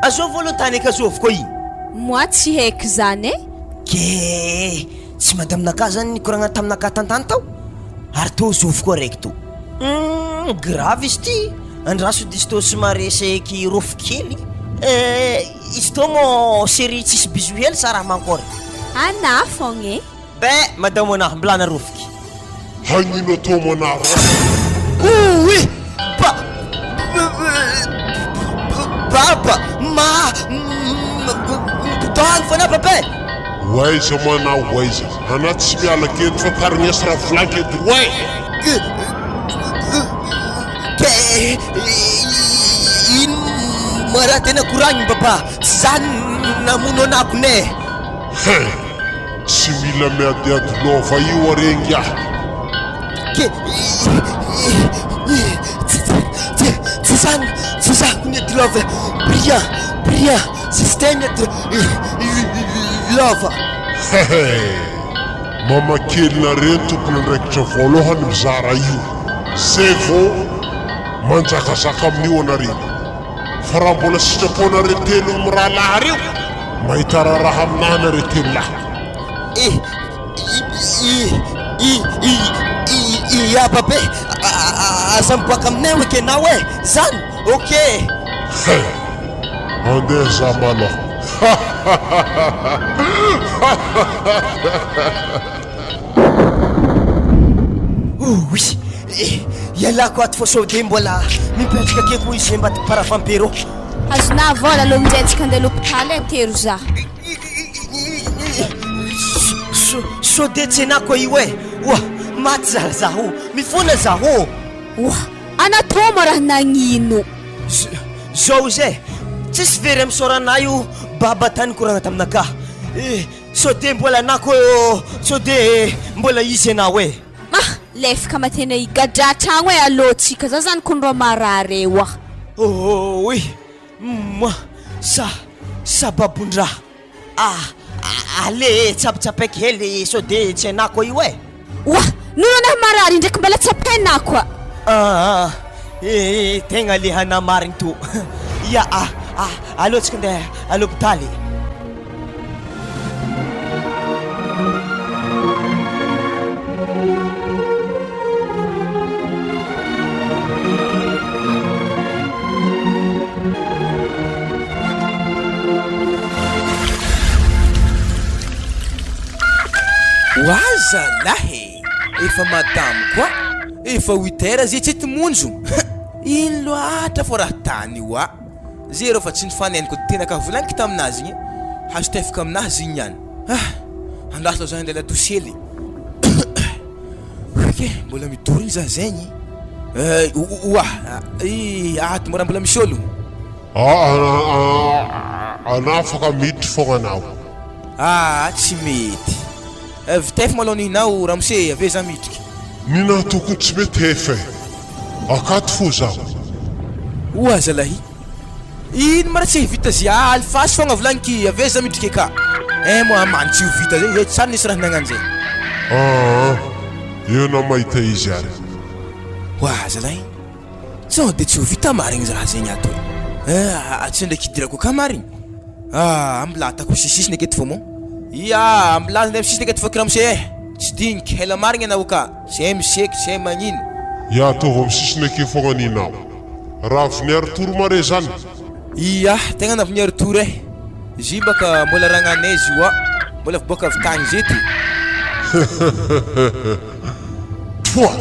azovy olontany ka azovy koa iny moi tsy haiko zany ke tsy madame naka zany nikoragna taminaka tantany tao ary to zovy koa raiky to grave izy ty andraso dizy to somary eseky rofo kely izy to mo série tsisy biso hely sa raha mankory ana fogna be madamo anahy mbolana rofiky hagnino atao manaro oui baba dohany fana babe waiza mana waiza ana tsy miala kety fa karignesy raha volanky edy way ino maraha tena koragny baba tsy zany namono anako ne tsy mila miadiady lova io arengy tsy zako ny edy lova brillant système edy lova mamakelyna reny tompony andraikitra voalohany mizara io zay vo manjakazaka amin'io anareo fa raha mbola sitrapona telo miralahy reo mahita raha aminahana retelo lahy ya babe aza miboaka aminay oeky anao zany ok andeha za maloha oui ialako ato fa sode mbola mipetraka akeko izy mbaty paravampero azona vola aloha aminjay andeha l'hôpital tero za sode tsy anako io oa maty zaho mifona zaho oa anatao mo raha nagnino zao zay tsisy very amin'ny sorana io baba tany koragna taminaka sode mbola anako sode mbola izy anao lefaka matena igadra tragno alohatsika za zany kondro marare oa oui moi sababondraha ale tsapitsapaiky hely sode tsy anako io oa nono anahy marary ndraiky mbala tsapaina koa tegna le hanamariny to ya alohatsika andeha à l'hôpitaly waza lahy efa madamo koa efa 8 heures zay tsy timonjo ino loatra fo raha tany io zay reo fa tsy nifaneniko tena ka volaniko taminazy igny hazo tefaka aminazy igny ihany andaso zany andeha latosely ke mbola midoriny za zegny ato mora mbola misy olo ana afaka miditry fogna anao tsy mety vitefy malao ninao ramose ave za mitriky nina tokony tsy mety efa akato fo zaho oa zalahy ino mara tsy vita zy alifasy fogna volaniky ave za mitriky aka mo amany tsy ho vita zay tsary nisy raha nagnano zay eo na mahita izy ary oa zalahy sao de tsy ho vita marigny za raha zegny ato tsy ndraiky idirako ka marigny ambilatako sisisiny aketo fo mo ambilazy nday misisiny aketo fo kiramose tsy diniky hela marigny anao ka zay miseky zay magnino ya tovy misisiny ake fogna ninao raha viny ary toro mare zany Iya, tegna navy retour e. Izy baka mbola ragnanay izy io, mbola boka avy tagny zeto. Toa,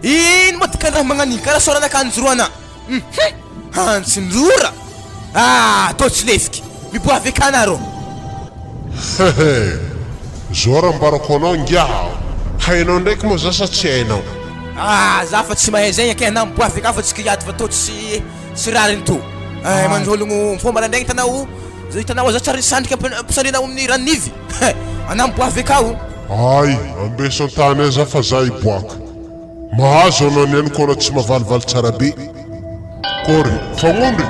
Ino moa ty karaha magnan'iny, karaha soran'akanjo roana. Antsinjora. Tô tsy lefiky, miboavy akana rô. zao raha mbarako anao ngiaha. Hainao ndraiky moa zasa tsy hainao. Za fa tsy mahay zegny ake na miboavy aka fa tsy kiady fa tô tsy rariny to. Manjologno fomba randraigny hitanao, zao hitanao za tsara sandriky ampisarinao amin'ny ranonivy. Ana miboavy akao. Ay, ambeso an-tany aza fa za iboaka. Mahazo anao niany kôra tsy mavalivaly tsara be. Kôry, fagnondry.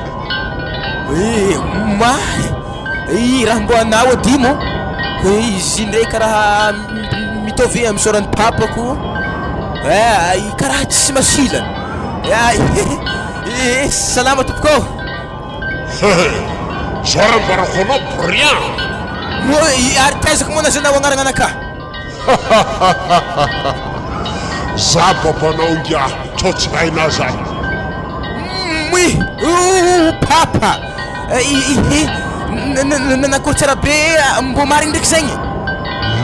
Raha mbo anao adimo. Izy ndray karaha mitovy amin'ny soran'ny papako. Karaha tsy masilana. Salama tompoko. Zao raha mbarako anao brillant. Ary taizako moa nazanao agnarananaka. Za babanao ngiaha, tô tsy hainao zay. Papa. Nanakôry tsara be mbo marigny ndraiky zegny.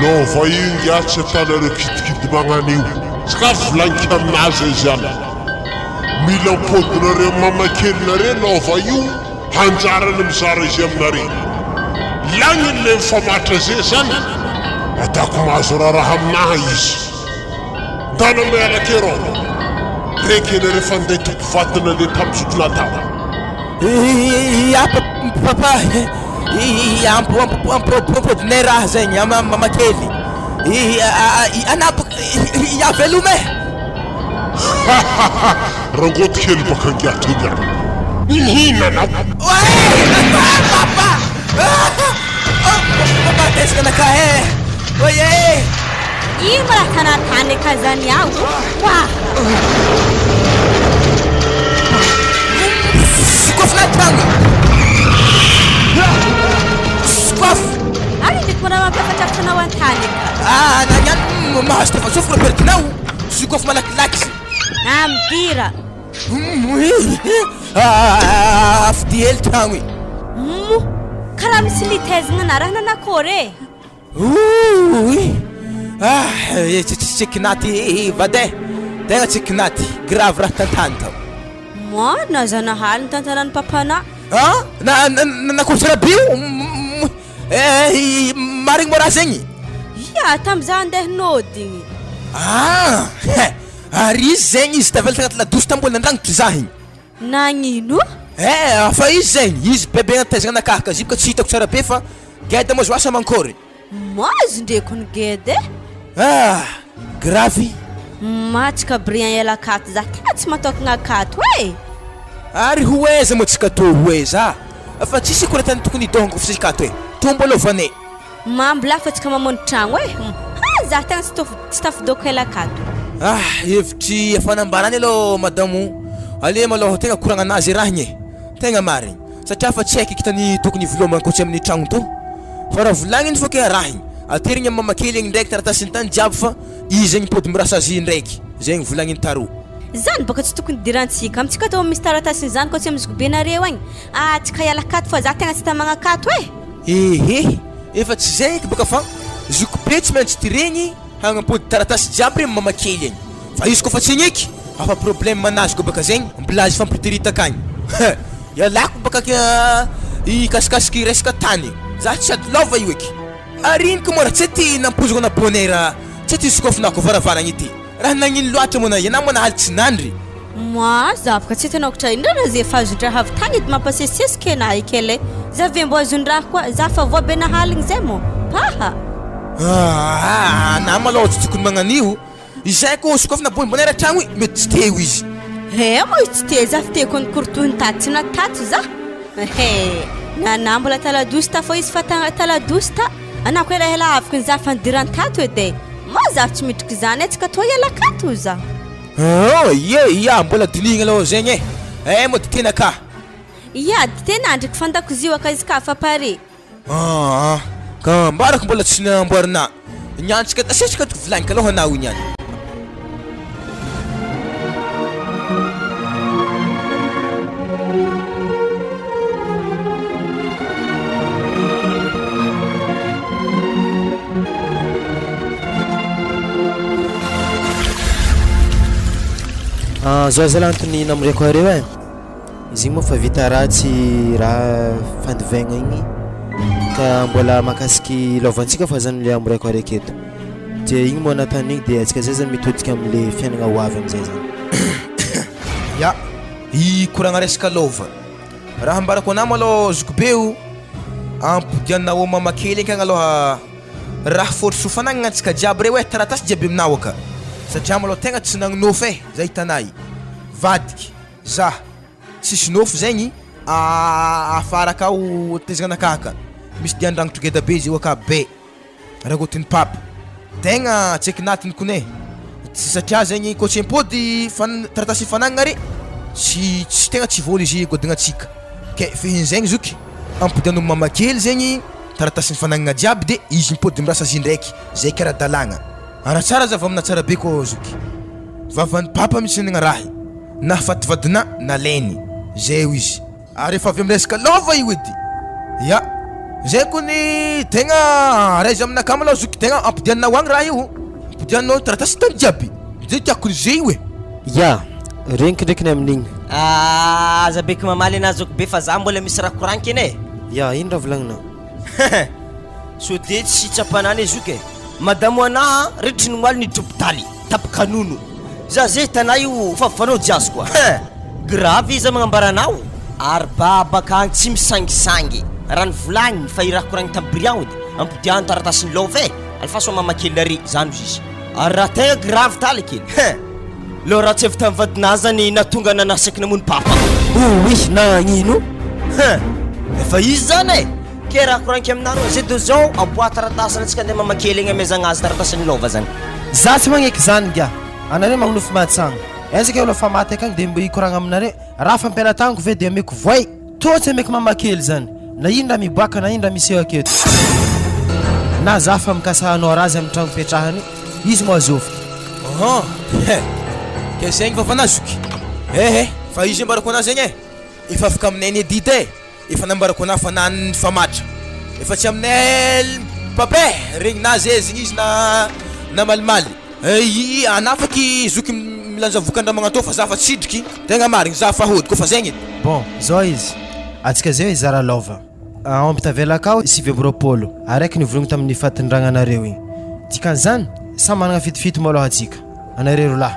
Lova io ngiaha tsy atanareo kidikidy magnan'io. Tsy ka volagniko aminazy izy any. Mila mpodinareo mamakelinareo lova io hanjarany mizara izy aminareo. Lagniny le mifamatra zay zany, atako mahazo raha aminaha izy. Ndana miarake rô, reky anareo fa nday tompo vatana le tampisotro natao. Papa, ampodinay raha zegny mamakely. Velume. Rangoto kely baka ngiaha toy niany. Mihinana. Papa! Papa, tesaka naka Oye! Ino raha tanatany ka zany aho? Sikofo tragno. Sikofo. Ary ndraiky mora mampiafatrafanao an-tany ka. Nagnano mahazo tafasofo raha perdinao. Sikofo malakilaky. Amidira. Afty hely tragno. Karaha misy litezagna na raha nanakôry tsy kinaty vade. Tegna tsy kinaty. Grave raha tantany tao. naza nahaly ny tantanan'ny papana. Nakôtsara bio. Marigny mora zegny. Ia, tam'za andeha nodigny. Ary izy zegny izy tavela tagnaty ladosy tamboly nandrangitry za igny. Nagnino? Fa izy zegny, izy bebe natezagna nakahaka izy ka tsy hitako tsara be fa geda moa zoasa mankory. Mazy ndreko ny gede. Gravy. Matsika brillant ela akato za tena tsy matokagna akato Ary hoeza moa tsika to hoeza. Fa tsisy koratany tokony hidôngo fa tsika to tombo alovane. Mambola fa tsika mamono tragno za tena tsy tafidoko ela akato. Hevitry afanambarany aloha madamo. Ale malôha tegna koragna anazy raha igny. Tegna marigny. Satria fa tsy haiko kitany tokony vilomagna koatsy amin'ny tragno to. Fa raha volagniny fa ke raha igny. Aterigny amin'ny mamakely igny ndraiky taratasy ny tany jiaby fa izy zegny pôdy mirasa azy ndraiky. Zegny volagniny taro. Zany baka tsy tokony dirantsika. Amitsika tô misy taratasy zany koatsy amin'ny zokobenareo agny. Tsika hiala akato fa za tegna tsy tamagna akato efa tsy zegny baka fa zokobe tsy maintsy tiregny hagnampody taratasy jiaby regny mamakely igny. Fa izy koa fa tsy igny afa problème manazy ko baka zegny mbola azy fampitirita akagny. Ialako baka ikasikasiky resaka tany. Za tsy ady lova io eky. Ariniko mora tsy ty nampozoko na bonheur. Tsy ty sokofinako varavaragna ity. Raha nagnino loatra mona ianao mona haly tsy nandry. Za baka tsy hitanao kotra indrana zay efa azon-draha avy tagny edy mampasesesika anahy ekele. Za ve mbo azon-draha koa za fa voabe nahaligny zay mo. Na malôha tsy tokony magnan'io. Izay koa sokofina bonheur tragno mety tsy teo izy. Moa izy tsy te za fa teko nikortohiny tato tsy natato za. Mbola taladosy ta fô izy fa taladosy ta. Anako ela hela aviko ny za fa nidirany tato edy. Ma za tsy midriky zany tsika to hiala akato za. Mbola dinigna aloha zegny mo ditena ka. Ditena ndraiky fandakoziwaka izy ka fa pare. Ka mbarako mbola tsy namboarina. Nyantsika tasesika to volagniko aloha anao niany. zao zala antony namoreko areo e izy igny moa fa vita ratsy raha fandivaigna igny ka mbola makasiky lovantsika fa zany le amoreko araiky eto de igny moa natan'igny de atsika zay zany mitodika am'le fiainagna ho avy am'zay zany ya i koragna resaka lova raha ambarako anao malôha zokobeo ampodianao mamakely akagny aloha raha fôtry sofanagna antsika jiaby reo e taratasy jiaby aminao aka satria malôha tegna tsy nagnonofo e zay hitanay vadiky za tsisy nofo zegny afara akao tezagna akaka misy diandragno togeda be zay aka be ragotiny papa tegna tseky natiny kone satria zegny koa tsy impody taratasy fanagna re tsy tegna tsy voly izy godagnatsika ke fehiny zegny zoky ampodianao mamakely zegny taratasy fanagna jiaby de izy mipody mirasa azy ndraiky zay karaha dalagna aratsara zava amina tsara be koa zoky vavan'ny papa misy nagna rahy na fativadina na lainy zay o izy ary efa avy amresaka lova io edy ya zay kony tegna raha izy aminaka malôha zoky tegna ampodianao agny raha io ampodianao taratasy tany jiaby zay tiakony zay io e ya regniko ndraikiny amin'igny aza beky mamaly anazy zoko be fa za mbola misy raha koragnky ene ya ino raha volagninao so de tsy tsapanany zoky e madamo ana redritry ny moaly ny tropitaly tapikanono za zay hitanao io fafanao jiazy koa gravy izy magnambara anao ary babaka agny tsy misangisangy raha ny volagny fa i raha koragny tamin'ny brian edy ampodiano taratasiny lova e alfaso mamakely are zany izy izy ary raha tegna gravy taly kely lo raha tsy evy tamin'ny vadinazy zany natonga nanasaky namony papa oy nagnino efa izy zany e ke raha koragniky aminareo zay de zao aboa taratasiny antsika andeha mamakely igny amezagna azy taratasiny lova zany za tsy magneky zany ga anare magnonofo mahatsagna ezaka olo fa maty akagny de mbo ikoragna aminare raha fampianatagnako ve de ameko voay toatsy ameko mamakely zany na ino raha miboaka na ino raha miseo aketo na za fa mikasahanao razy amin'ny tragno fipetrahany izy moa azofiky ke zegny vavanazoky fa izy ambarako anao zegny e efa afaka aminay ny edita e efa nambarako anao fa nan'ny famatra efa tsy aminay pape regninazy e zegny izy na malimaly anafaky zoky milanja vokan-draha magnatao fa za fa tsidriky tegna marigny za fa hody koa fa zegny bon zao izy atsika zay izara lova ampitavela akao 7 araiky nivolagny tamin'ny fatindragnanareo igny dikan'izany sa managna fitifity malôha atsika anareo lahy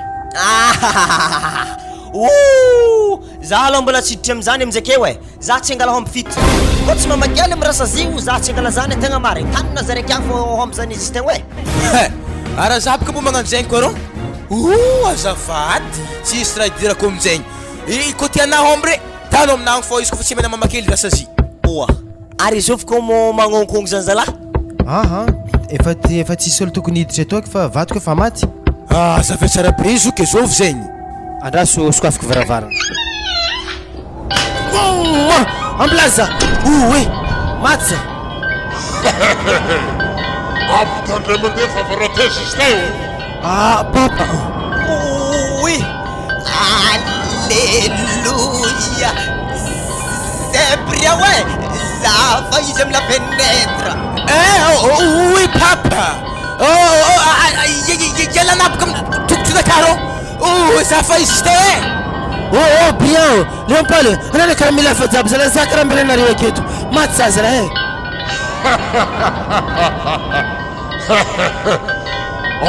za aloha mbola tsiditry am'zany amizakeo e za tsy angala homby fity koa tsy mamakely mirasa zio za tsy angala zany tegna marigny tanina za raiky agny fo homby zany izy tegna e ara za baka mbo magnano zegny koa rô azafady tsisy raha idirako amizegny koa tianao homby re tanao aminagny fô izy kofa tsy mena mamakely rasa zy oa ary izovy koa mo magnonkogno zany zalahy efa tsisy olo tokony hiditra atoaky fa vatoko efa maty zafy tsara be izy oke zovy zegny andraso sokafiky varavarana amblaza oe maty za ampitandray mandeha favarateza izy tay papa oui alléluia c'est bien ouais ça va izy amy la fenêtre oui papa yalanapaka tokotodakaro za fa izy tay bien leompale anane karaha mila fa jiaby zala za karaha mbelanareo aketo maty za zala e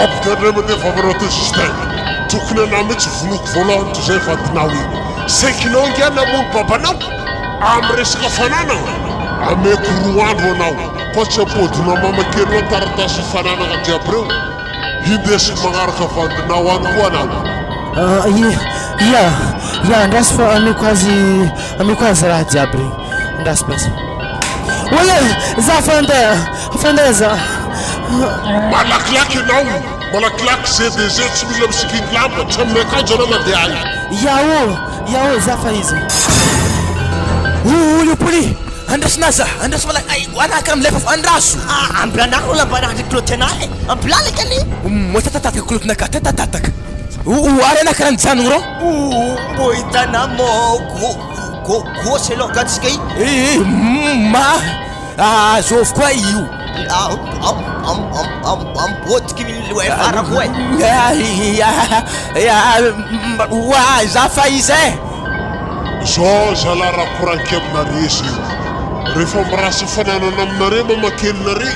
ampitandray mandeha favarateza izy tay tokony anao mihitsy vonoko voalohany to zay vadinao igny saikinao ngia namono babanao amy resaka fananana ameko 2 andro anao fa tsy apodinao mamakerinao taratasy fananana jiaby reo indesiko magnaraka vadinao any koa anao ya andraso fa ameko azy raha jiaby regny andraso basa oye za fandeha za malakilaky anao malakilaky ZDZ tsy mila misikiny lamba tsy amin'ny akanjo anao mandeha agny yao za fa izy poli andrasinaza andraso anaka amlefa andraso ambilanako lambanahatra klotenahy ambilalaka any tatataka klotenaka tatataka ary anaka raha nijanogno rô mbo hitana moko gosy aloha gatsika i zovy koa io Ambôtiky loe farako e. Oa za fa izy e. Zao zala raha koranky aminare zay. Rehefa mirasa fananana aminare mamakelinare,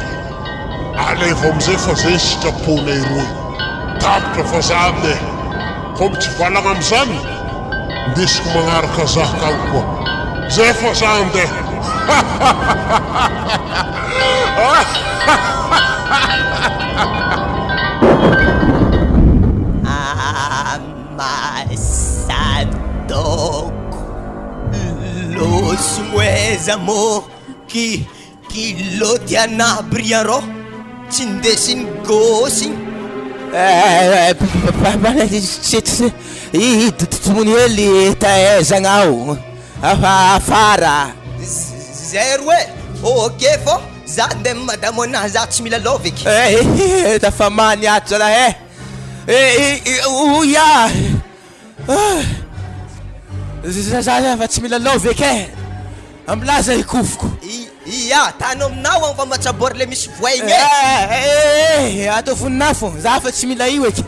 aleva amizay fa zay sitraponay roy. Tapitra fa zany e. Comme tsy valagna amizany, ndesiko magnaraka zah kao koa. Zay fa zany de. Masadoko loso moeza mo ki loty anabry arô tsy ndesiny gôsiny tomony hely taezagna ao afara zay roe oke fô za nde madamo anahy za tsy mila loviky dafa maniato zala oya za fa tsy mila loviky e amlaza ikofoko ia tano aminao agny fa matsabory le misy voaigny atao vonina fô za fa tsy mila io eky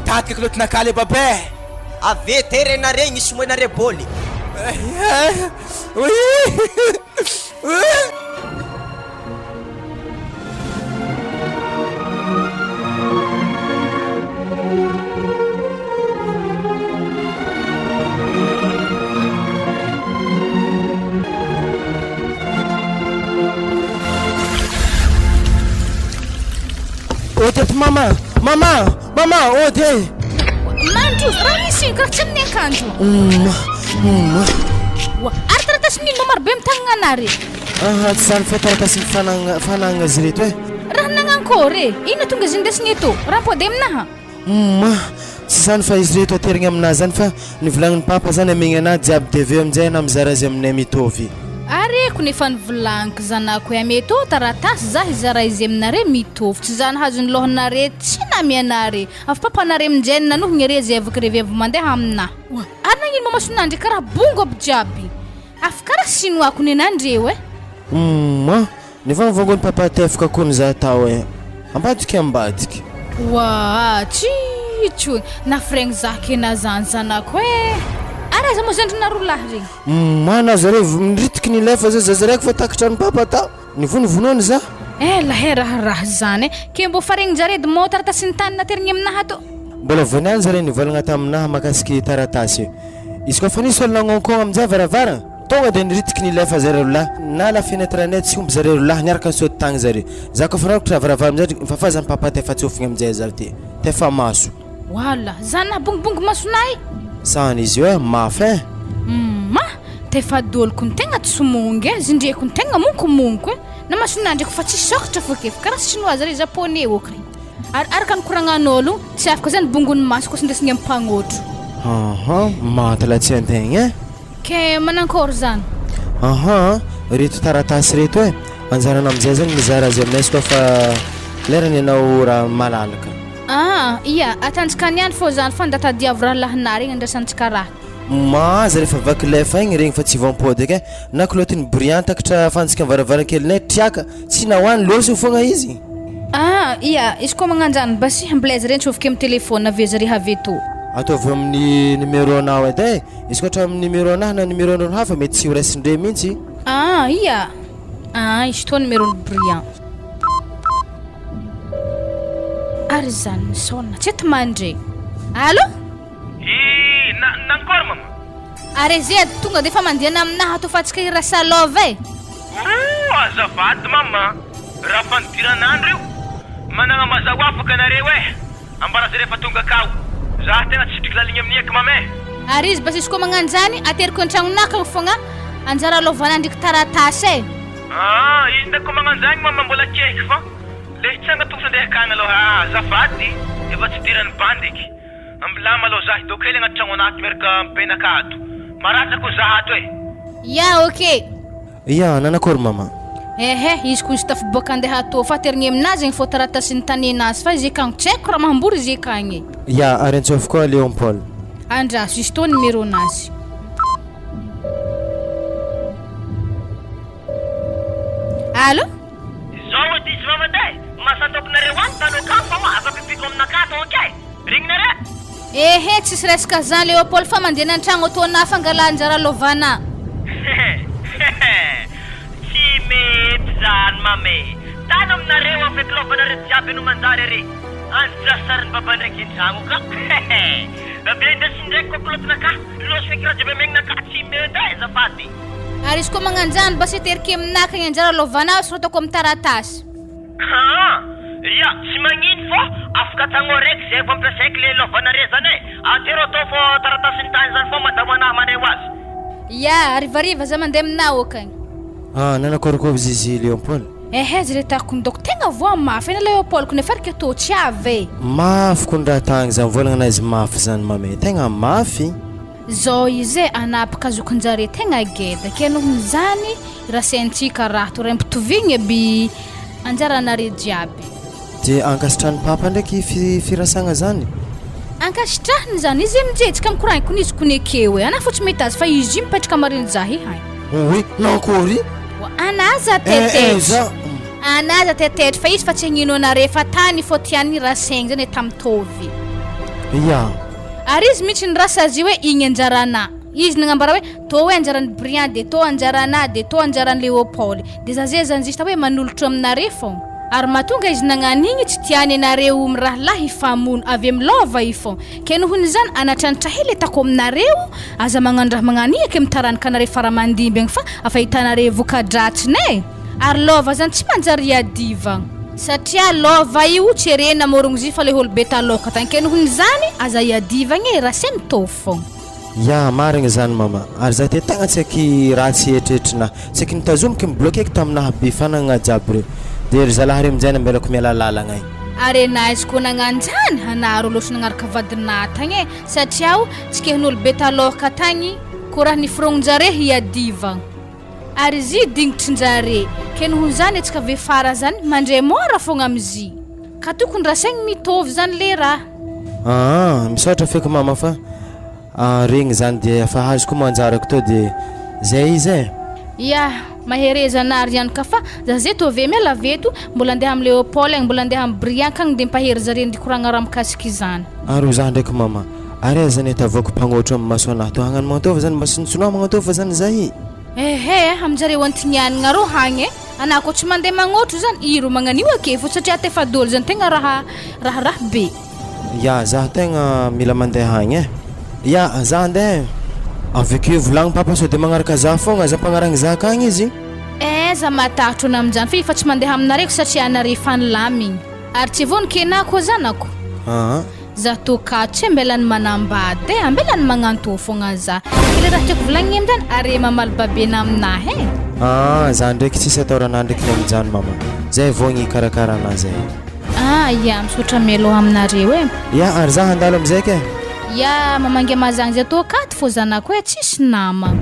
tatika kilotinaka le babe ave terenare gny somoenare bôly Odet mama ode Manjo, raha misy karaha tsy amin'ny akanjo ary taratasy nino maro be mitagnanare tsy zany fa taratasy fanagna azy reto e raha nagnankory ino tonga izy indesigny eto raha pody aminaha tsy zany fa izy reto aterigny aminazy zany fa nivolagnin'ny papa zany amegny anahy jiaby deve amizay na mizara azy aminay mitovy areko nefa nivolagniko zanako hoe ameto taratasy za hizara izy aminare mitovy tsy zany hazony lohanare tsy namianare avy papanare aminjay nanohigny are zay avaka revy mandeha aminahy ary nagnino mamasonandry karaha bongo aby jiaby afy karaha sinoako nenandreo e nefa mivangony papa tefaka kony za tao e ambadiky wa tsitsony nafiragny zaka ena zany zanako e ary aza mozendrina roa lahy regny mana zare niritiky nilefa zay zazaraiky fa takatra ny papa tao nivonivonony za lahe raha zany e ke mbo faregny jaredy mo taratasy ny tany naterigny aminahy ato mbola voaniany zare nivolagna taminahy makasiky taratasy izy koa fa nisy olona agnonkogna amizay varavara tonga de niritiky nilefa zare rolahy na la fenetranay tsy omby zare rolahy niaraka nisody tagny zare za koa fa naokatra varavara amizay fafazany papa tefa tsofigny amizay zaho ty tefa maso wala zana bongobongo masonay sany izy io e mafy e tefa doloko ny tegna tsy somongy e zindreko ny tegna monkomonko e na masonandreko fa tsy sokatra fokefa karaha chinois zare japonais okry araka ny koragnan'olo tsy afaka zany bongony maso koa sindesigny amin'ny mpagnotro matala tsy antegna e ke manankory zany reto taratasy reto e anjarana amizay zany mizara azy aminay izy koa fa lerany ianao raha malalaka iya atanjika niany fô zany fa ndatadiavo raha lahinary igny andrasantsika raha maza rehefa vakilefa igny regny fa tsy vampody eky e na kilotiny briant takatra fantsika varavarakelinay triaka tsy nahoany loso fogna izy iya izy koa magnanjany basi ambilaiza reny tsofika amin'ny telefôna ave zare haveto ataovy amin'ny numéro anao edy e izy koatra amin'ny numéro anahy na numéro an'olo hafa mety tsy ho raisindre mihitsy iya izy toa numéro ny briant ary zany misona tsy etimandre allo nankory mama ary zedy tonga de fa mandiana aminahy atao fatsika irasa lova e azafady mama raha fanidiranandro io managna mazao afaka anareo e ambara zay rehefa tonga akao za tena tsy sidriky laligny amin'ny eky mama e ary izy basi izy koa magnanjany ateriko an-tragnonakagny fogna anjara lovana ndriky taratasy e izy ndako magnanjagny mama mbola keky fa le tsanga tonga sandeha akagny aloha azafady efa tsy dirany bandiky ambilama aloha za hidoko hely agnaty tragno anaty miaraka mpenakato maratsako za ato e ya ok ya nanakory mama izy koa izy tafiboaka andeha atô fa terigny aminazy igny fô taratasy ny tanenazy fa izy akagny tsy haiko raha mahambory izy akagny ya ary antsofy koa Léon Paul andraso izy tô numéro nazy allo zao mamade masatokonareo any taloka fa afapipiko aminakato okay rignare ehe tsisy resaka zany Léopold fa mandeha nantragno ataona fangalanjara lovana tsy mety zany mame tany aminareo afeky lovanareo jiaby no manjary ary anjasariny baba ndraiky indragno ka abe indesy ndraiky kokolotinaka losy feky raha jiaby amengnaka tsy mety zafady ary izy koa magnanjany basa terike aminaka ny anjara lovana sorotako amin'ny taratasy ya tsy magnino fô afaka tagno raiky zay vao ampiasaiko le lovanare zany atero atao fô taratasiny tany zany fô madamo anahy maneho azy ya arivariva za mandeha aminao akagny nanakôrakôva zizy Léopold ehe zay retako ndoko tegna voa mafy ena Léopold ko nefarika tô tsy avy mafy ko ndraha tagny zany volagna anazy mafy zany mame tegna mafy zao izy anapaka zokonjare tegna geda ke nohony zany rasentsika raha to rempitovigny aby anjaranare jiaby de ankasitrany papa ndraiky firasagna zany ankasitrahany zany izy mijetsika mikoragny ko nizy kone keo ana fotsy mety azy fa izy mipetraka mariny zahy hay oui nankôry anaza tetetry anaza tetetry fa izy fa tsy hagnino anare fa tany fô tiany rasaigny zany tamitovy ya ary izy mihitsy ny rasa azy hoe igny anjarana izy nagnambara hoe tô hoe anjarany Brian de tô anjarana de tô anjarany Léopold de za zay zany zista hoe manolotra aminare fô ary mahatonga izy nagnanigny tsy tiany anareo miraha lahy ifamono avy milova i fô ke nohony zany anatranitra hely atako aminareo aza magnandraha magnaniaky mitaranika anare faramandimby fa afahitanare vokadratsiny ary lova zany tsy manjary adiva satria lova io tsy erena morogno zy fa le olo be taloka tany ke nohony zany aza iadivagny raha se mitovy fô ya marigny zany mama ary za te tegna tsy haky raha tsy eritreritrinah tsy haky nitazomiky miblokeky taminahy be fanagna jiaby reo de ry zalahy re aminjay namelako miala lalagna ary na izy koa nagnanjany anaro loso nagnaraka vadinah tagny satria tsy kehin'olo be taloka tagny ko raha niforognonjare hiadiva ary zy dingitrinjare ke nohony zany atsika ve fara zany mandray mora fogna amizy ka tokony raha saigny mitovy zany le raha misaotra feky mama fa regny zany de afa hazo koa manjarako to de zay izy ya mahereza anary ihany ka fa za zay to ve miala veto mbola andeha amin'ny Léopold agny mbola andeha amin'ny Brian kagny de mipahery zare ndikoragna raha mikasiky zany ary za ndraiky mama ary zany tavako mpagnotro amin'ny masoanahy to hagnano magnatova zany masinotsonoa magnatova zany zahy ehe aminjareo antinianagna ro hagny anah ko tsy mandeha magnotro zany iro magnanio ake fo satria te fadôly zany tegna raha be ya za tegna mila mandeha hagny ya za andeha avekeo volagny papa so de magnaraka za fogna za mpagnaragny za akagny izy za matahotro na aminjany fa ifa tsy mandeha aminareko satria anare fanilamigny ary tsy vonika anah koa zanako za toka tsy ambelany manambady ambelany magnanto fogna za ile raha tiako volagny aminjany are mamaly babena aminahy za ndraiky tsisy atao raha nandriky aminjany mama zay vogny karakarana zay ya misotra melo aminareo ya ary za handalo amizay ke ya mamangy mazagny zay to akaty fô zanako tsisy nama